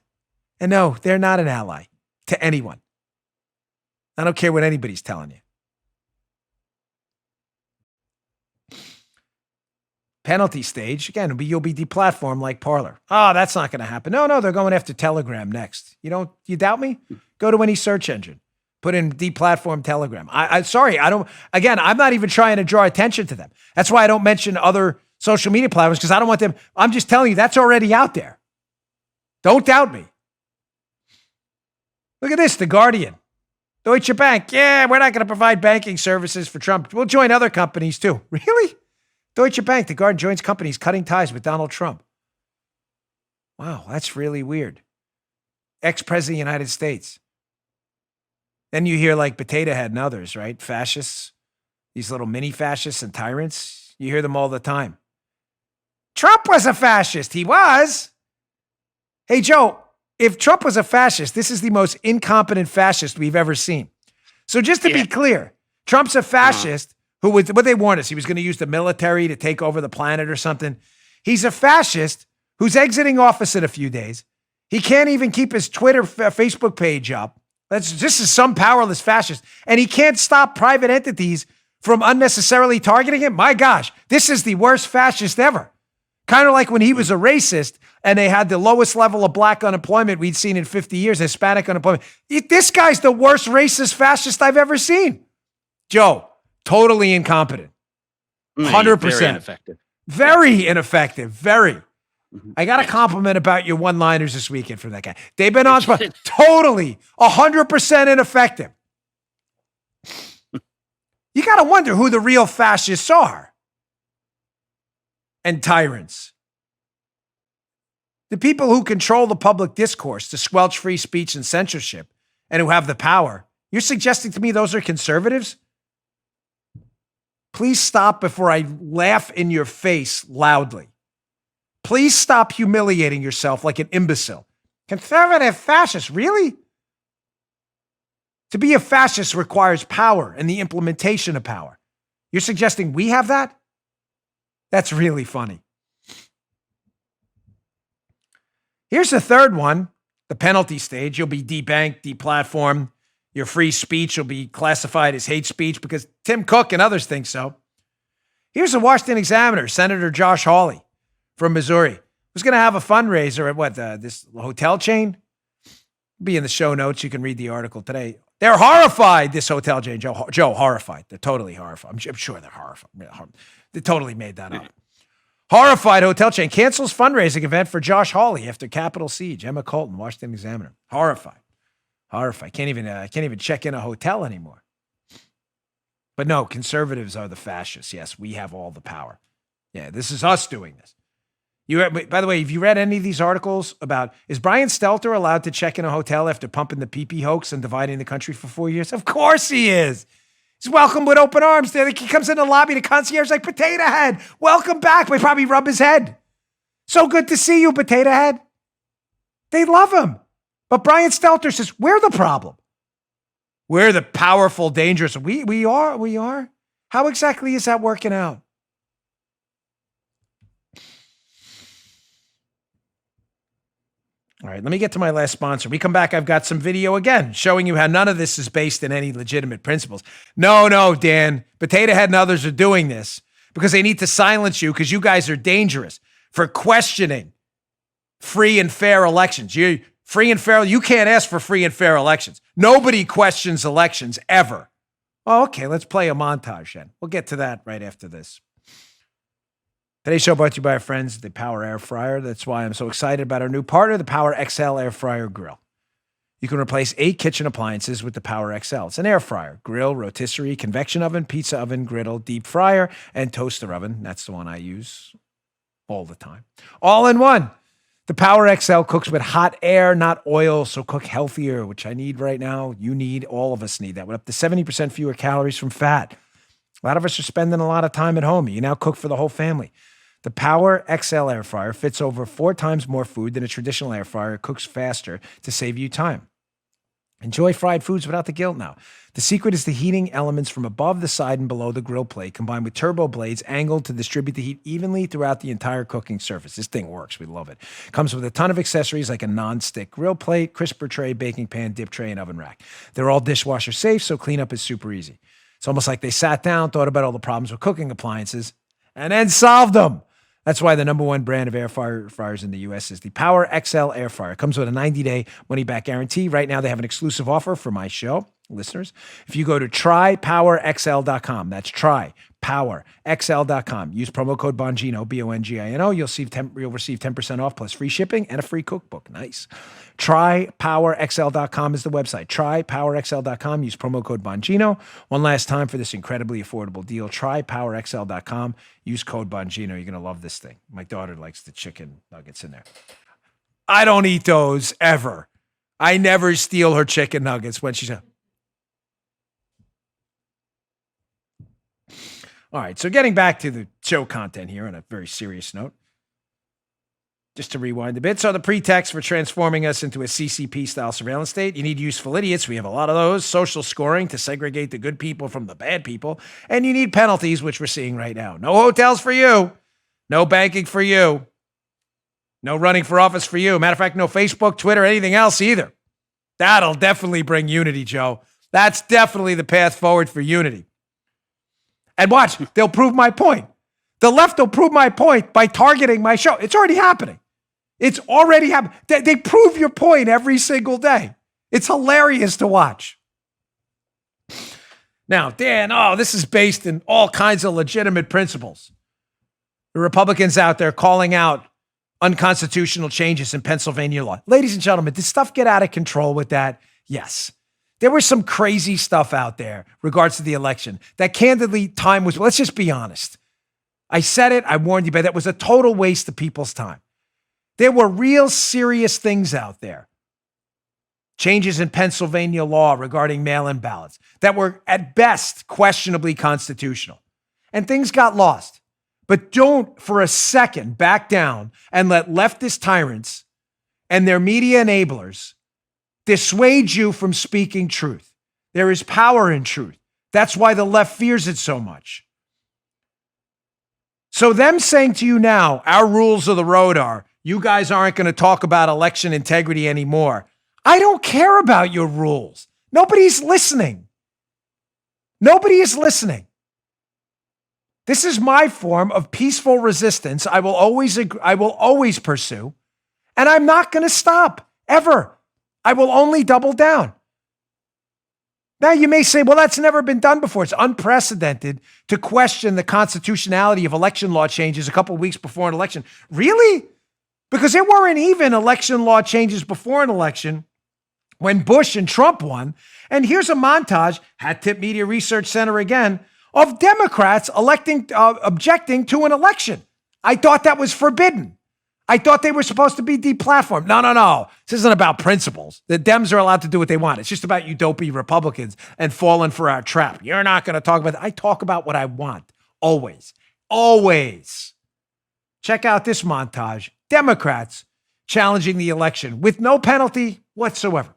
[SPEAKER 2] And no, they're not an ally to anyone. I don't care what anybody's telling you. Penalty stage, again, you'll be deplatformed like Parler. Oh, that's not going to happen. No, they're going after Telegram next. You doubt me? Go to any search engine. Put in deplatform Telegram. I'm not even trying to draw attention to them. That's why I don't mention other social media platforms, because I don't want them. I'm just telling you, that's already out there. Don't doubt me. Look at this, The Guardian. Deutsche Bank. Yeah, we're not going to provide banking services for Trump. We'll join other companies too. Really? Deutsche Bank, The Guardian joins companies cutting ties with Donald Trump. Wow, that's really weird. Ex-President of the United States. Then you hear like Potato Head and others, right? Fascists, these little mini fascists and tyrants. You hear them all the time. Trump was a fascist. He was. Hey, Joe, if Trump was a fascist, this is the most incompetent fascist we've ever seen. So just to be clear, Trump's a fascist who would, what they warned us, he was going to use the military to take over the planet or something. He's a fascist who's exiting office in a few days. He can't even keep his Twitter, Facebook page up. This is some powerless fascist. And he can't stop private entities from unnecessarily targeting him. My gosh, this is the worst fascist ever. Kind of like when he was a racist and they had the lowest level of black unemployment we'd seen in 50 years, Hispanic unemployment. This guy's the worst racist fascist I've ever seen. Joe, totally incompetent. 100%.
[SPEAKER 15] Very ineffective.
[SPEAKER 2] Very ineffective. Very. I got a compliment about your one-liners this weekend from that guy. They've been on spot. Totally 100% ineffective. You got to wonder who the real fascists are. And tyrants. The people who control the public discourse to squelch free speech and censorship and who have the power. You're suggesting to me those are conservatives? Please stop before I laugh in your face loudly. Please stop humiliating yourself like an imbecile. Conservative fascist, really? To be a fascist requires power and the implementation of power. You're suggesting we have that? That's really funny. Here's the third one, the penalty stage. You'll be debanked, deplatformed. Your free speech will be classified as hate speech because Tim Cook and others think so. Here's the Washington Examiner, Senator Josh Hawley from Missouri. Was going to have a fundraiser at this hotel chain? Be in the show notes. You can read the article today. They're horrified, this hotel chain. Joe, horrified. They're totally horrified. I'm sure they're horrified. They totally made that up. Horrified hotel chain cancels fundraising event for Josh Hawley after Capitol siege. Emma Colton, Washington Examiner. Horrified. Can't even check in a hotel anymore. But no, conservatives are the fascists. Yes, we have all the power. Yeah, this is us doing this. By the way, have you read any of these articles about, is Brian Stelter allowed to check in a hotel after pumping the pee-pee hoax and dividing the country for 4 years? Of course he is. He's welcomed with open arms. He comes in the lobby, the concierge like, Potato Head, welcome back. We probably rub his head. So good to see you, Potato Head. They love him. But Brian Stelter says, we're the problem. We're the powerful, dangerous. We are. How exactly is that working out? All right, let me get to my last sponsor. We come back, I've got some video again showing you how none of this is based in any legitimate principles. No, Dan. Potato Head and others are doing this because they need to silence you because you guys are dangerous for questioning free and fair elections. You can't ask for free and fair elections. Nobody questions elections ever. Oh, okay, let's play a montage then. We'll get to that right after this. Today's show brought to you by our friends at the Power Air Fryer. That's why I'm so excited about our new partner, the Power XL Air Fryer Grill. You can replace 8 kitchen appliances with the Power XL. It's an air fryer, grill, rotisserie, convection oven, pizza oven, griddle, deep fryer, and toaster oven. That's the one I use all the time. All in one. The Power XL cooks with hot air, not oil, so cook healthier, which I need right now. You need, all of us need that. With up to 70% fewer calories from fat. A lot of us are spending a lot of time at home. You now cook for the whole family. The Power XL air fryer fits over 4 times more food than a traditional air fryer. It cooks faster to save you time. Enjoy fried foods without the guilt now. The secret is the heating elements from above the side and below the grill plate, combined with turbo blades angled to distribute the heat evenly throughout the entire cooking surface. This thing works. We love it. Comes with a ton of accessories like a non-stick grill plate, crisper tray, baking pan, dip tray, and oven rack. They're all dishwasher safe, so cleanup is super easy. It's almost like they sat down, thought about all the problems with cooking appliances, and then solved them. That's why the number one brand of air fryers in the U.S. is the Power XL Air Fryer. It comes with a 90-day money-back guarantee. Right now, they have an exclusive offer for my show listeners. If you go to trypowerxl.com, that's trypowerxl.com. Use promo code Bongino, Bongino. You'll receive 10% off plus free shipping and a free cookbook. Nice. Trypowerxl.com is the website. Trypowerxl.com. Use promo code Bongino. One last time for this incredibly affordable deal. Trypowerxl.com. Use code Bongino. You're going to love this thing. My daughter likes the chicken nuggets in there. I don't eat those ever. I never steal her chicken nuggets when she's... All right, so getting back to the show content here on a very serious note, just to rewind a bit. So the pretext for transforming us into a CCP-style surveillance state, you need useful idiots. We have a lot of those. Social scoring to segregate the good people from the bad people. And you need penalties, which we're seeing right now. No hotels for you. No banking for you. No running for office for you. Matter of fact, no Facebook, Twitter, anything else either. That'll definitely bring unity, Joe. That's definitely the path forward for unity. And watch, they'll prove my point. The left will prove my point by targeting my show. It's already happening. It's already happening. They prove your point every single day. It's hilarious to watch. Now, Dan, this is based in all kinds of legitimate principles. The Republicans out there calling out unconstitutional changes in Pennsylvania law. Ladies and gentlemen, did stuff get out of control with that? Yes. There was some crazy stuff out there regards to the election that candidly time was, let's just be honest. I said it, I warned you, but that was a total waste of people's time. There were real serious things out there. Changes in Pennsylvania law regarding mail-in ballots that were at best questionably constitutional. And things got lost. But don't for a second back down and let leftist tyrants and their media enablers dissuade you from speaking truth. There is power in truth. That's why the left fears it so much. So them saying to you now, our rules of the road are, you guys aren't going to talk about election integrity anymore. I don't care about your rules. Nobody's listening. Nobody is listening. This is my form of peaceful resistance. I will always pursue, and I'm not going to stop ever. I will only double down. Now you may say, well, that's never been done before. It's unprecedented to question the constitutionality of election law changes a couple of weeks before an election. Really? Because there weren't even election law changes before an election when Bush and Trump won. And here's a montage, Hat Tip Media Research Center again, of Democrats objecting to an election. I thought that was forbidden. I thought they were supposed to be deplatformed. No. This isn't about principles. The Dems are allowed to do what they want. It's just about you dopey Republicans and falling for our trap. You're not going to talk about that. I talk about what I want. Always. Always. Check out this montage. Democrats challenging the election with no penalty whatsoever.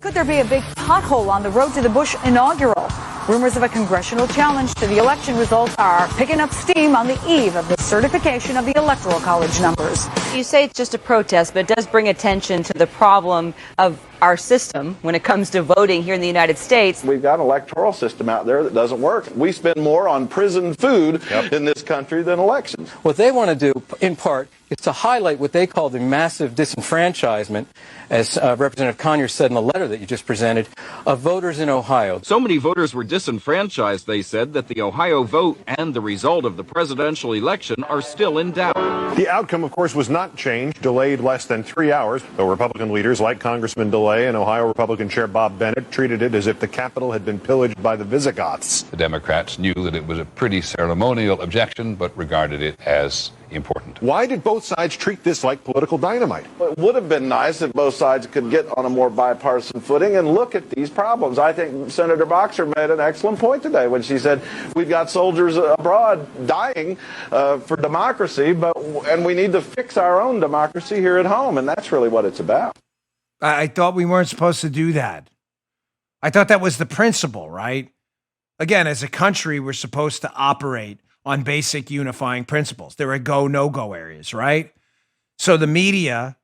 [SPEAKER 13] Could there be a big pothole on the road to the Bush inaugural? Rumors of a congressional challenge to the election results are picking up steam on the eve of the certification of the Electoral College numbers.
[SPEAKER 15] You say it's just a protest, but it does bring attention to the problem of our system when it comes to voting here in the United States.
[SPEAKER 16] We've got an electoral system out there that doesn't work. We spend more on prison food in this country than elections.
[SPEAKER 17] What they want to do, in part, is to highlight what they call the massive disenfranchisement, as Representative Conyers said in the letter that you just presented, of voters in Ohio.
[SPEAKER 18] So many voters were disenfranchised, they said, that the Ohio vote and the result of the presidential election are still in doubt.
[SPEAKER 19] The outcome, of course, was not changed, delayed less than 3 hours, though Republican leaders like Congressman DeLay and Ohio Republican Chair Bob Bennett treated it as if the Capitol had been pillaged by the Visigoths.
[SPEAKER 20] The Democrats knew that it was a pretty ceremonial objection, but regarded it as important.
[SPEAKER 19] Why did both sides treat this like political dynamite?
[SPEAKER 16] It would have been nice if both sides could get on a more bipartisan footing and look at these problems. I think Senator Boxer made an excellent point today when she said we've got soldiers abroad dying for democracy, and we need to fix our own democracy here at home, and that's really what it's about.
[SPEAKER 2] I thought we weren't supposed to do that. I thought that was the principle, right? Again, as a country, we're supposed to operate on basic unifying principles. There are go, no-go areas, right? So the media,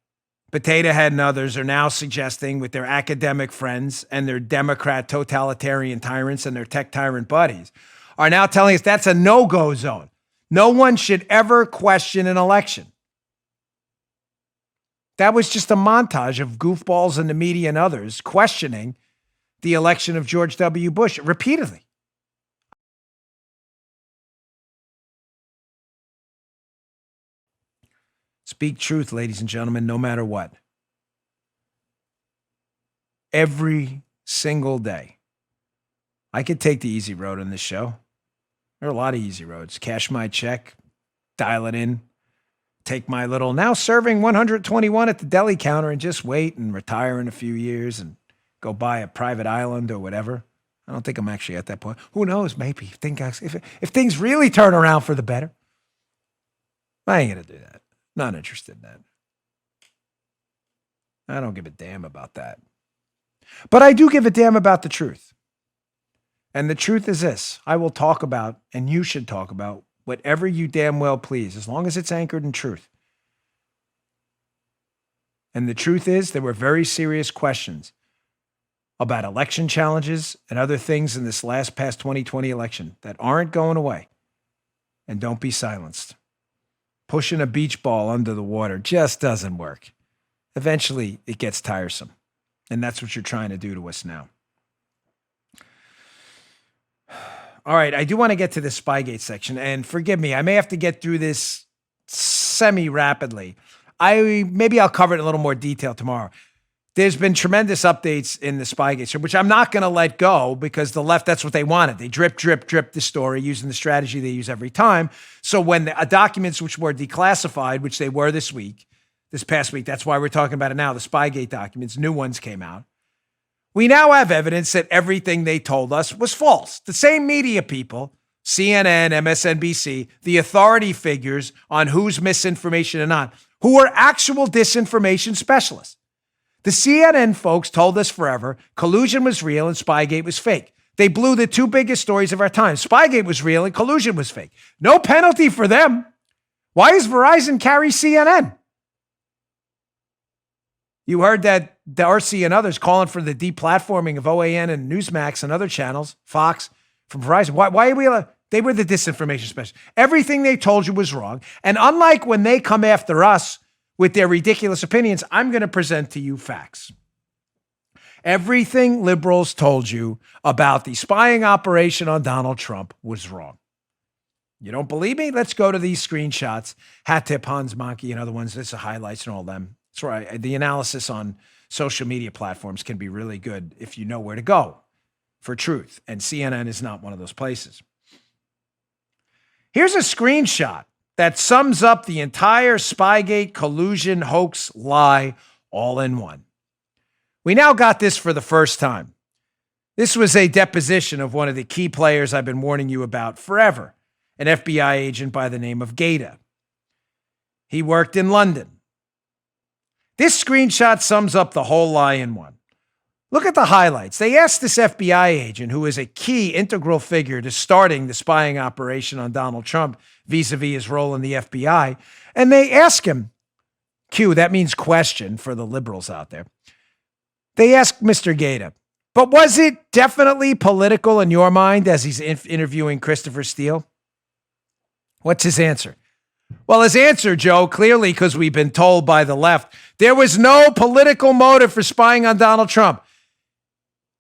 [SPEAKER 2] Potato Head and others, are now suggesting with their academic friends and their Democrat totalitarian tyrants and their tech tyrant buddies, are now telling us that's a no-go zone. No one should ever question an election. That was just a montage of goofballs in the media and others questioning the election of George W. Bush repeatedly. Speak truth, ladies and gentlemen, no matter what. Every single day. I could take the easy road on this show. There are a lot of easy roads. Cash my check, dial it in, take my little, now serving 121 at the deli counter and just wait and retire in a few years and go buy a private island or whatever. I don't think I'm actually at that point. Who knows? Maybe. If things really turn around for the better. I ain't going to do that. Not interested in that. I don't give a damn about that. But I do give a damn about the truth. And the truth is this. I will talk about, and you should talk about, whatever you damn well please, as long as it's anchored in truth. And the truth is, there were very serious questions about election challenges and other things in this past 2020 election that aren't going away. And don't be silenced. Pushing a beach ball under the water just doesn't work. Eventually, it gets tiresome. And that's what you're trying to do to us now. All right, I do want to get to the Spygate section. And forgive me, I may have to get through this semi-rapidly. Maybe I'll cover it in a little more detail tomorrow. There's been tremendous updates in the Spygate, which I'm not going to let go because the left, that's what they wanted. They drip the story using the strategy they use every time. So when the documents which were declassified, which they were this past week, that's why we're talking about it now, the Spygate documents, new ones came out. We now have evidence that everything they told us was false. The same media people, CNN, MSNBC, the authority figures on who's misinformation and not, who are actual disinformation specialists. The CNN folks told us forever collusion was real and Spygate was fake. They blew the two biggest stories of our time. Spygate was real and collusion was fake. No penalty for them. Why is Verizon carry CNN? You heard that Darcy and others calling for the deplatforming of OAN and Newsmax and other channels, Fox, from Verizon. Why are we allowed? They were the disinformation specialists. Everything they told you was wrong. And unlike when they come after us with their ridiculous opinions, I'm going to present to you facts. Everything liberals told you about the spying operation on Donald Trump was wrong. You don't believe me? Let's go to these screenshots. Hat Tip, Hans Monkey, and other ones. This is highlights and all them. That's right. The analysis on social media platforms can be really good if you know where to go for truth. And CNN is not one of those places. Here's a screenshot that sums up the entire Spygate collusion hoax lie all in one. We now got this for the first time. This was a deposition of one of the key players I've been warning you about forever, an FBI agent by the name of Gaeta. He worked in London. This screenshot sums up the whole lie in one. Look at the highlights. They asked this FBI agent, who is a key integral figure to starting the spying operation on Donald Trump vis-a-vis his role in the FBI, and they ask him, Q, that means question for the liberals out there. They asked Mr. Gaeta, but was it definitely political in your mind as he's interviewing Christopher Steele? What's his answer? Well, his answer, Joe, clearly because we've been told by the left, there was no political motive for spying on Donald Trump.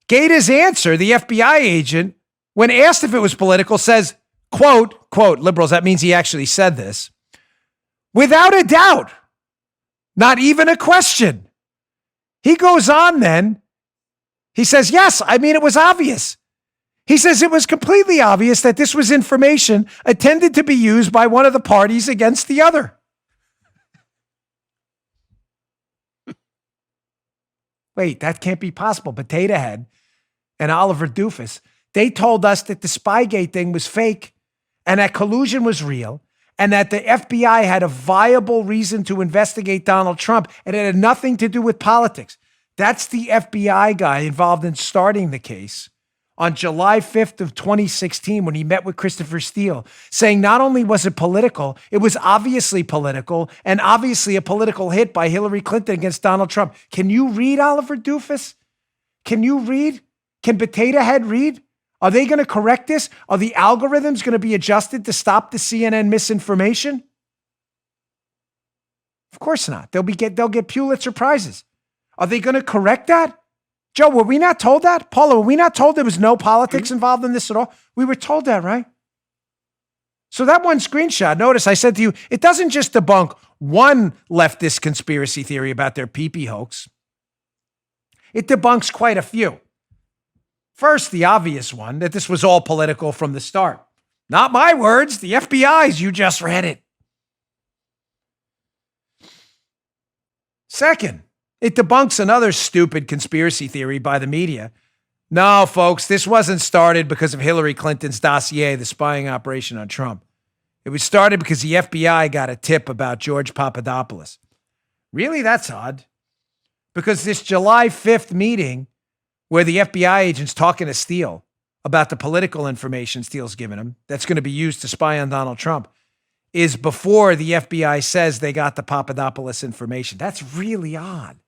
[SPEAKER 2] Gaeta's answer, the FBI agent, when asked if it was political, says, quote, liberals, that means he actually said this, without a doubt, not even a question. He goes on then, he says, yes, I mean, it was obvious. He says it was completely obvious that this was information intended to be used by one of the parties against the other. Wait, that can't be possible. Potato Head and Oliver Doofus, they told us that the Spygate thing was fake and that collusion was real and that the FBI had a viable reason to investigate Donald Trump and it had nothing to do with politics. That's the FBI guy involved in starting the case on July 5th of 2016 when he met with Christopher Steele, saying not only was it political, it was obviously political and obviously a political hit by Hillary Clinton against Donald Trump. Can you read, Oliver Doofus? Can you read? Can Potato Head read? Are they going to correct this? Are the algorithms going to be adjusted to stop the CNN misinformation? Of course not. They'll get Pulitzer Prizes. Are they going to correct that? Joe, were we not told that? Paula, were we not told there was no politics involved in this at all? We were told that, right? So that one screenshot, notice I said to you, it doesn't just debunk one leftist conspiracy theory about their pee-pee hoax. It debunks quite a few. First, the obvious one, that this was all political from the start. Not my words, the FBI's, you just read it. Second, it debunks another stupid conspiracy theory by the media. No, folks, this wasn't started because of Hillary Clinton's dossier, the spying operation on Trump. It was started because the FBI got a tip about George Papadopoulos. Really? That's odd. Because this July 5th meeting where the FBI agent's talking to Steele about the political information Steele's given him that's going to be used to spy on Donald Trump is before the FBI says they got the Papadopoulos information. That's really odd.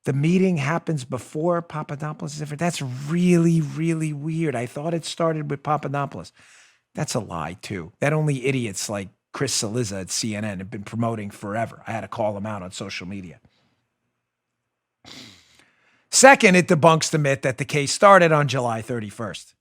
[SPEAKER 2] The meeting happens before Papadopoulos is different. That's really, really weird. I thought it started with Papadopoulos. That's a lie, too. That only idiots like Chris Cillizza at CNN have been promoting forever. I had to call him out on social media. Second, it debunks the myth that the case started on July 31st.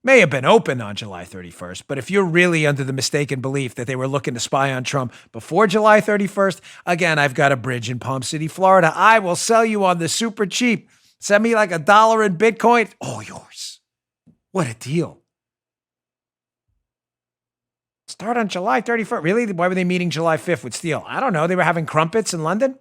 [SPEAKER 2] May have been open on July 31st, but if you're really under the mistaken belief that they were looking to spy on Trump before July 31st, again, I've got a bridge in Palm City, Florida. I will sell you on the super cheap. Send me like $1 in Bitcoin. All yours. What a deal. Start on July 31st. Really? Why were they meeting July 5th with Steele? I don't know. They were having crumpets in London?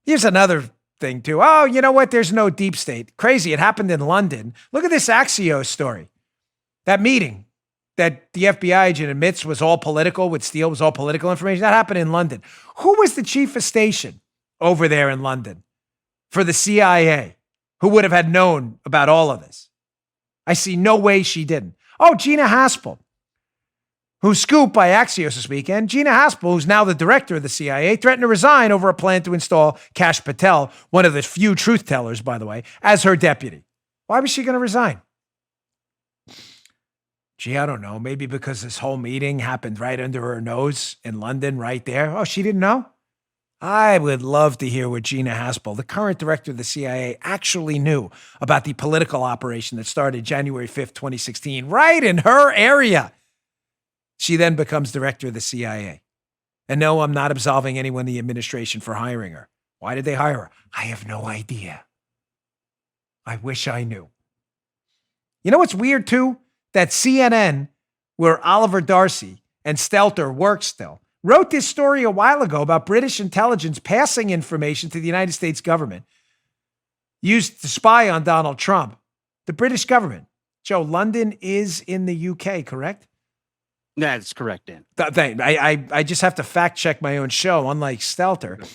[SPEAKER 2] Here's another thing too. Oh, you know what? There's no deep state. Crazy. It happened in London. Look at this Axios story. That meeting that the FBI agent admits was all political with Steele, was all political information. That happened in London. Who was the chief of station over there in London for the CIA who would have had known about all of this? I see no way she didn't. Oh, Gina Haspel, who's scooped by Axios this weekend. Gina Haspel, who's now the director of the CIA, threatened to resign over a plan to install Kash Patel, one of the few truth tellers, by the way, as her deputy. Why was she going to resign? Gee, I don't know. Maybe because this whole meeting happened right under her nose in London, right there. Oh, she didn't know? I would love to hear what Gina Haspel, the current director of the CIA, actually knew about the political operation that started January 5th, 2016, right in her area. She then becomes director of the CIA. And no, I'm not absolving anyone in the administration for hiring her. Why did they hire her? I have no idea. I wish I knew. You know what's weird too? That CNN, where Oliver Darcy and Stelter work still, wrote this story a while ago about British intelligence passing information to the United States government used to spy on Donald Trump. The British government. Joe, London is in the UK, correct?
[SPEAKER 21] That's correct, Dan.
[SPEAKER 2] I just have to fact check my own show, unlike Stelter.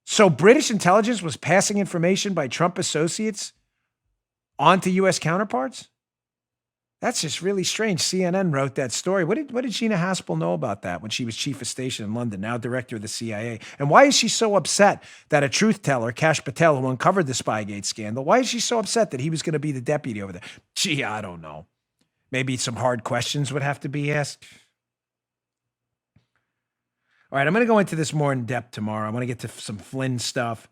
[SPEAKER 2] So British intelligence was passing information by Trump associates onto U.S. counterparts? That's just really strange. CNN wrote that story. What did Gina Haspel know about that when she was chief of station in London, now director of the CIA? And why is she so upset that a truth teller, Kash Patel, who uncovered the Spygate scandal, why is she so upset that he was going to be the deputy over there? Gee, I don't know. Maybe some hard questions would have to be asked. All right, I'm going to go into this more in depth tomorrow. I want to get to some Flynn stuff,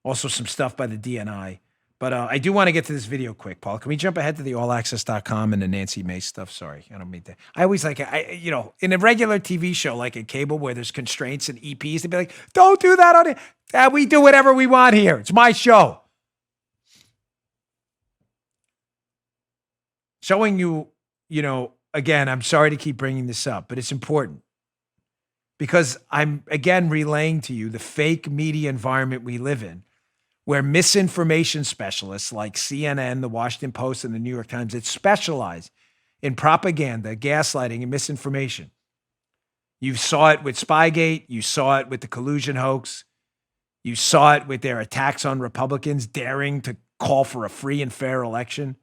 [SPEAKER 2] also some stuff by the DNI. But I do want to get to this video quick, Paul. Can we jump ahead to the allaccess.com and the Nancy Mace stuff? Sorry, I don't mean to. I always like, in a regular TV show like a cable where there's constraints and EPs, they'd be like, don't do that on it. We do whatever we want here. It's my show. Showing you, again, I'm sorry to keep bringing this up, but it's important. Because I'm, again, relaying to you the fake media environment we live in, where misinformation specialists like CNN, the Washington Post, and the New York Times, that specialize in propaganda, gaslighting, and misinformation. You saw it with Spygate. You saw it with the collusion hoax. You saw it with their attacks on Republicans daring to call for a free and fair election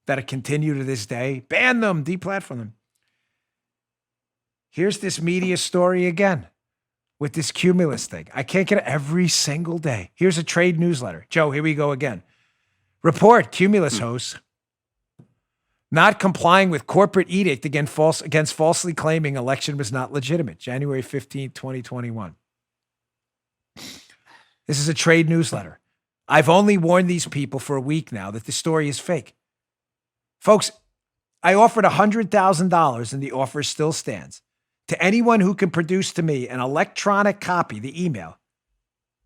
[SPEAKER 2] that continue to this day. Ban them, deplatform them. Here's this media story again with this Cumulus thing. I can't get it every single day. Here's a trade newsletter. Joe, here we go again. Report, Cumulus hosts not complying with corporate edict against falsely claiming election was not legitimate. January 15, 2021. This is a trade newsletter. I've only warned these people for a week now that the story is fake. Folks, I offered $100,000 and the offer still stands. To anyone who can produce to me an electronic copy, the email,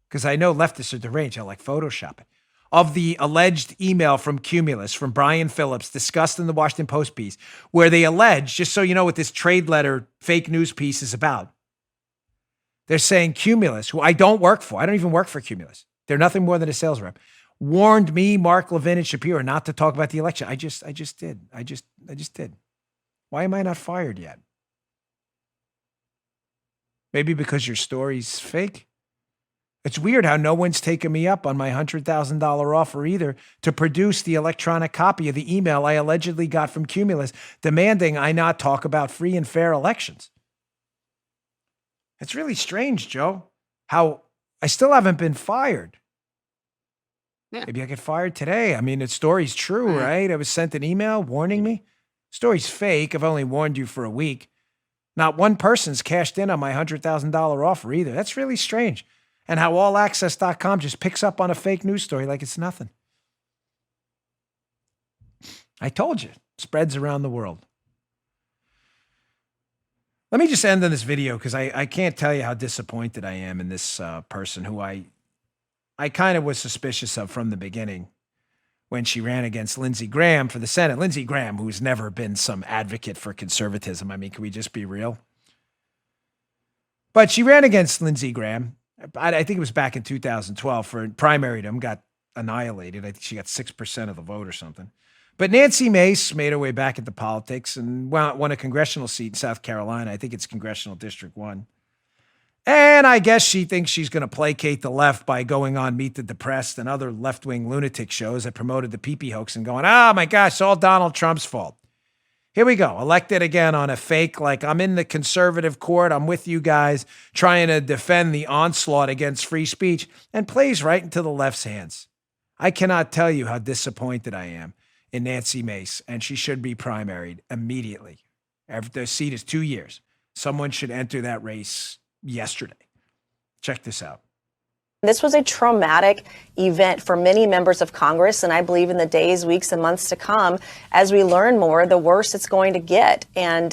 [SPEAKER 2] because I know leftists are deranged, I like Photoshop it, of the alleged email from Cumulus, from Brian Phillips, discussed in the Washington Post piece, where they allege, just so you know what this trade letter fake news piece is about, they're saying Cumulus, who I don't work for, I don't even work for Cumulus, they're nothing more than a sales rep, warned me, Mark Levin, and Shapiro not to talk about the election. I just did. I just did. Why am I not fired yet? Maybe because your story's fake. It's weird how no one's taken me up on my $100,000 offer either to produce the electronic copy of the email I allegedly got from Cumulus demanding I not talk about free and fair elections. It's really strange, Joe, how I still haven't been fired. Yeah. Maybe I get fired today. I mean, the story's true, right? I was sent an email warning me. Story's fake. I've only warned you for a week. Not one person's cashed in on my $100,000 offer either. That's really strange. And how allaccess.com just picks up on a fake news story like it's nothing. I told you, spreads around the world. Let me just end on this video because I can't tell you how disappointed I am in this person who I kind of was suspicious of from the beginning when she ran against Lindsey Graham for the Senate. Lindsey Graham, who's never been some advocate for conservatism. I mean, can we just be real? But she ran against Lindsey Graham. I think it was back in 2012 for primaried him, got annihilated. I think she got 6% of the vote or something. But Nancy Mace made her way back into politics and won a congressional seat in South Carolina. I think it's Congressional District 1. And I guess she thinks she's going to placate the left by going on Meet the Depressed and other left-wing lunatic shows that promoted the pee-pee hoax and going, oh my gosh, it's all Donald Trump's fault. Here we go. Elected again on a fake, like I'm in the conservative court. I'm with you guys trying to defend the onslaught against free speech and plays right into the left's hands. I cannot tell you how disappointed I am in Nancy Mace, and she should be primaried immediately. The seat is 2 years. Someone should enter that race yesterday. Check this out.
[SPEAKER 21] This was a traumatic event for many members of Congress, and I believe in the days, weeks, and months to come, as we learn more, the worse it's going to get. And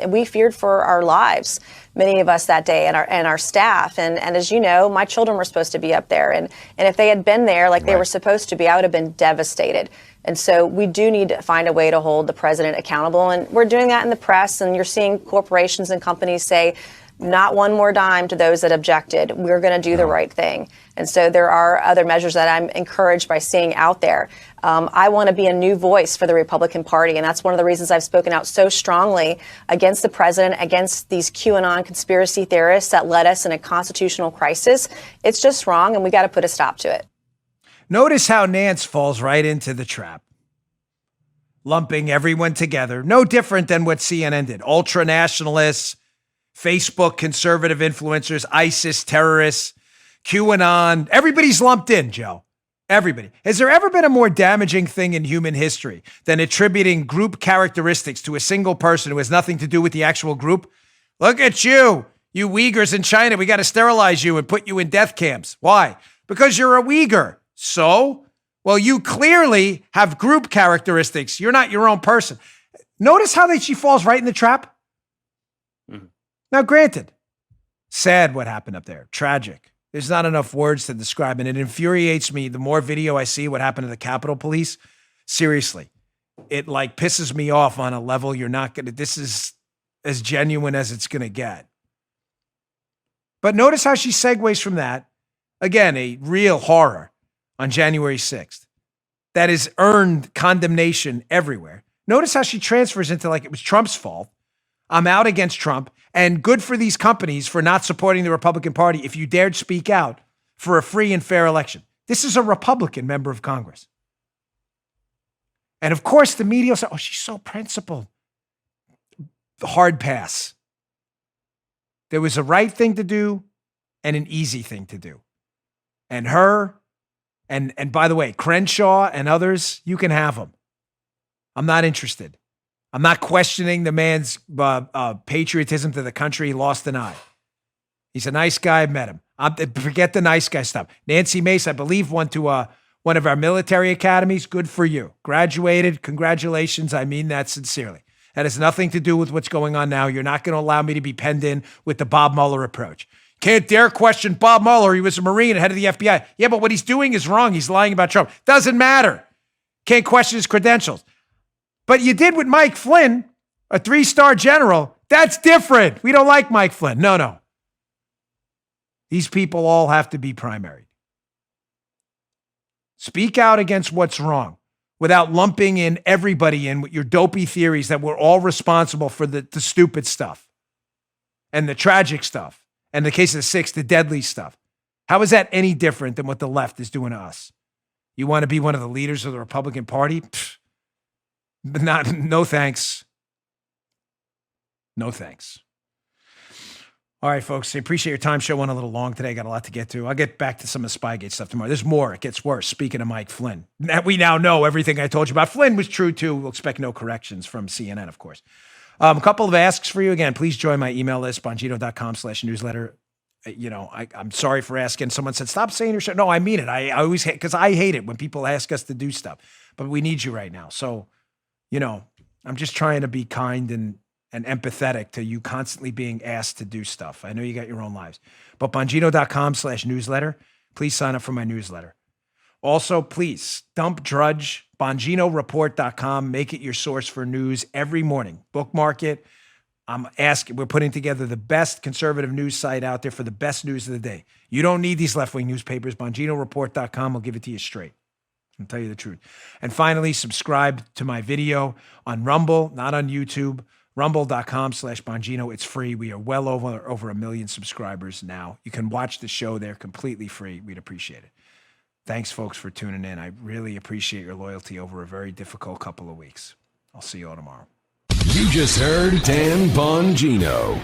[SPEAKER 21] we feared for our lives, many of us that day, and our staff. And as you know, my children were supposed to be up there, and if they had been there like they were supposed to be, I would have been devastated. And so we do need to find a way to hold the president accountable, and we're doing that in the press. And you're seeing corporations and companies say, not one more dime to those that objected. We're going to do the right thing. And so there are other measures that I'm encouraged by seeing out there. I want to be a new voice for the Republican Party, and that's one of the reasons I've spoken out so strongly against the president, against these QAnon conspiracy theorists that led us in a constitutional crisis. It's just wrong, and we got to put a stop to it.
[SPEAKER 2] Notice how Nance falls right into the trap, lumping everyone together. No different than what CNN did. Ultra-nationalists, Facebook conservative influencers, ISIS terrorists, QAnon. Everybody's lumped in, Joe. Everybody. Has there ever been a more damaging thing in human history than attributing group characteristics to a single person who has nothing to do with the actual group? Look at you, you Uyghurs in China. We got to sterilize you and put you in death camps. Why? Because you're a Uyghur. So? Well, you clearly have group characteristics. You're not your own person. Notice how she falls right in the trap? Now, granted, sad what happened up there. Tragic. There's not enough words to describe, and it infuriates me the more video I see what happened to the Capitol Police. Seriously, it like pisses me off on a level you're not going to, this is as genuine as it's going to get. But notice how she segues from that. Again, a real horror on January 6th that has earned condemnation everywhere. Notice how she transfers into like it was Trump's fault. I'm out against Trump, and good for these companies for not supporting the Republican Party if you dared speak out for a free and fair election. This is a Republican member of Congress. And of course, the media will say, oh, she's so principled. The hard pass. There was a right thing to do and an easy thing to do. And her, and by the way, Crenshaw and others, you can have them. I'm not interested. I'm not questioning the man's patriotism to the country. He lost an eye. He's a nice guy. I met him. Forget the nice guy stuff. Nancy Mace, I believe, went to one of our military academies. Good for you. Graduated. Congratulations. I mean that sincerely. That has nothing to do with what's going on now. You're not going to allow me to be penned in with the Bob Mueller approach. Can't dare question Bob Mueller. He was a Marine, head of the FBI. Yeah, but what he's doing is wrong. He's lying about Trump. Doesn't matter. Can't question his credentials. But you did with Mike Flynn, a 3-star general. That's different. We don't like Mike Flynn. No. These people all have to be primaried. Speak out against what's wrong without lumping in everybody in with your dopey theories that we're all responsible for the stupid stuff and the tragic stuff. And in the case of the 6th, the deadly stuff. How is that any different than what the left is doing to us? You want to be one of the leaders of the Republican Party? No thanks. No thanks. All right, folks. I appreciate your time. Show went a little long today. Got a lot to get to. I'll get back to some of the Spygate stuff tomorrow. There's more. It gets worse. Speaking of Mike Flynn. We now know everything I told you about Flynn was true, too. We'll expect no corrections from CNN, of course. A couple of asks for you. Again, please join my email list, bongino.com/newsletter. I'm sorry for asking. Someone said, stop saying your show. No, I mean it. I always hate, because I hate it when people ask us to do stuff. But we need you right now. So, I'm just trying to be kind and empathetic to you constantly being asked to do stuff. I know you got your own lives. But bongino.com/newsletter. Please sign up for my newsletter. Also, please dump drudge, bonginoreport.com. Make it your source for news every morning. Bookmark it. We're putting together the best conservative news site out there for the best news of the day. You don't need these left-wing newspapers. Bonginoreport.com will give it to you straight. I'll tell you the truth. And finally, subscribe to my video on Rumble, not on YouTube. Rumble.com/Bongino. It's free. We are well over 1 million subscribers now. You can watch the show there completely free. We'd appreciate it. Thanks, folks, for tuning in. I really appreciate your loyalty over a very difficult couple of weeks. I'll see you all tomorrow.
[SPEAKER 1] You just heard Dan Bongino.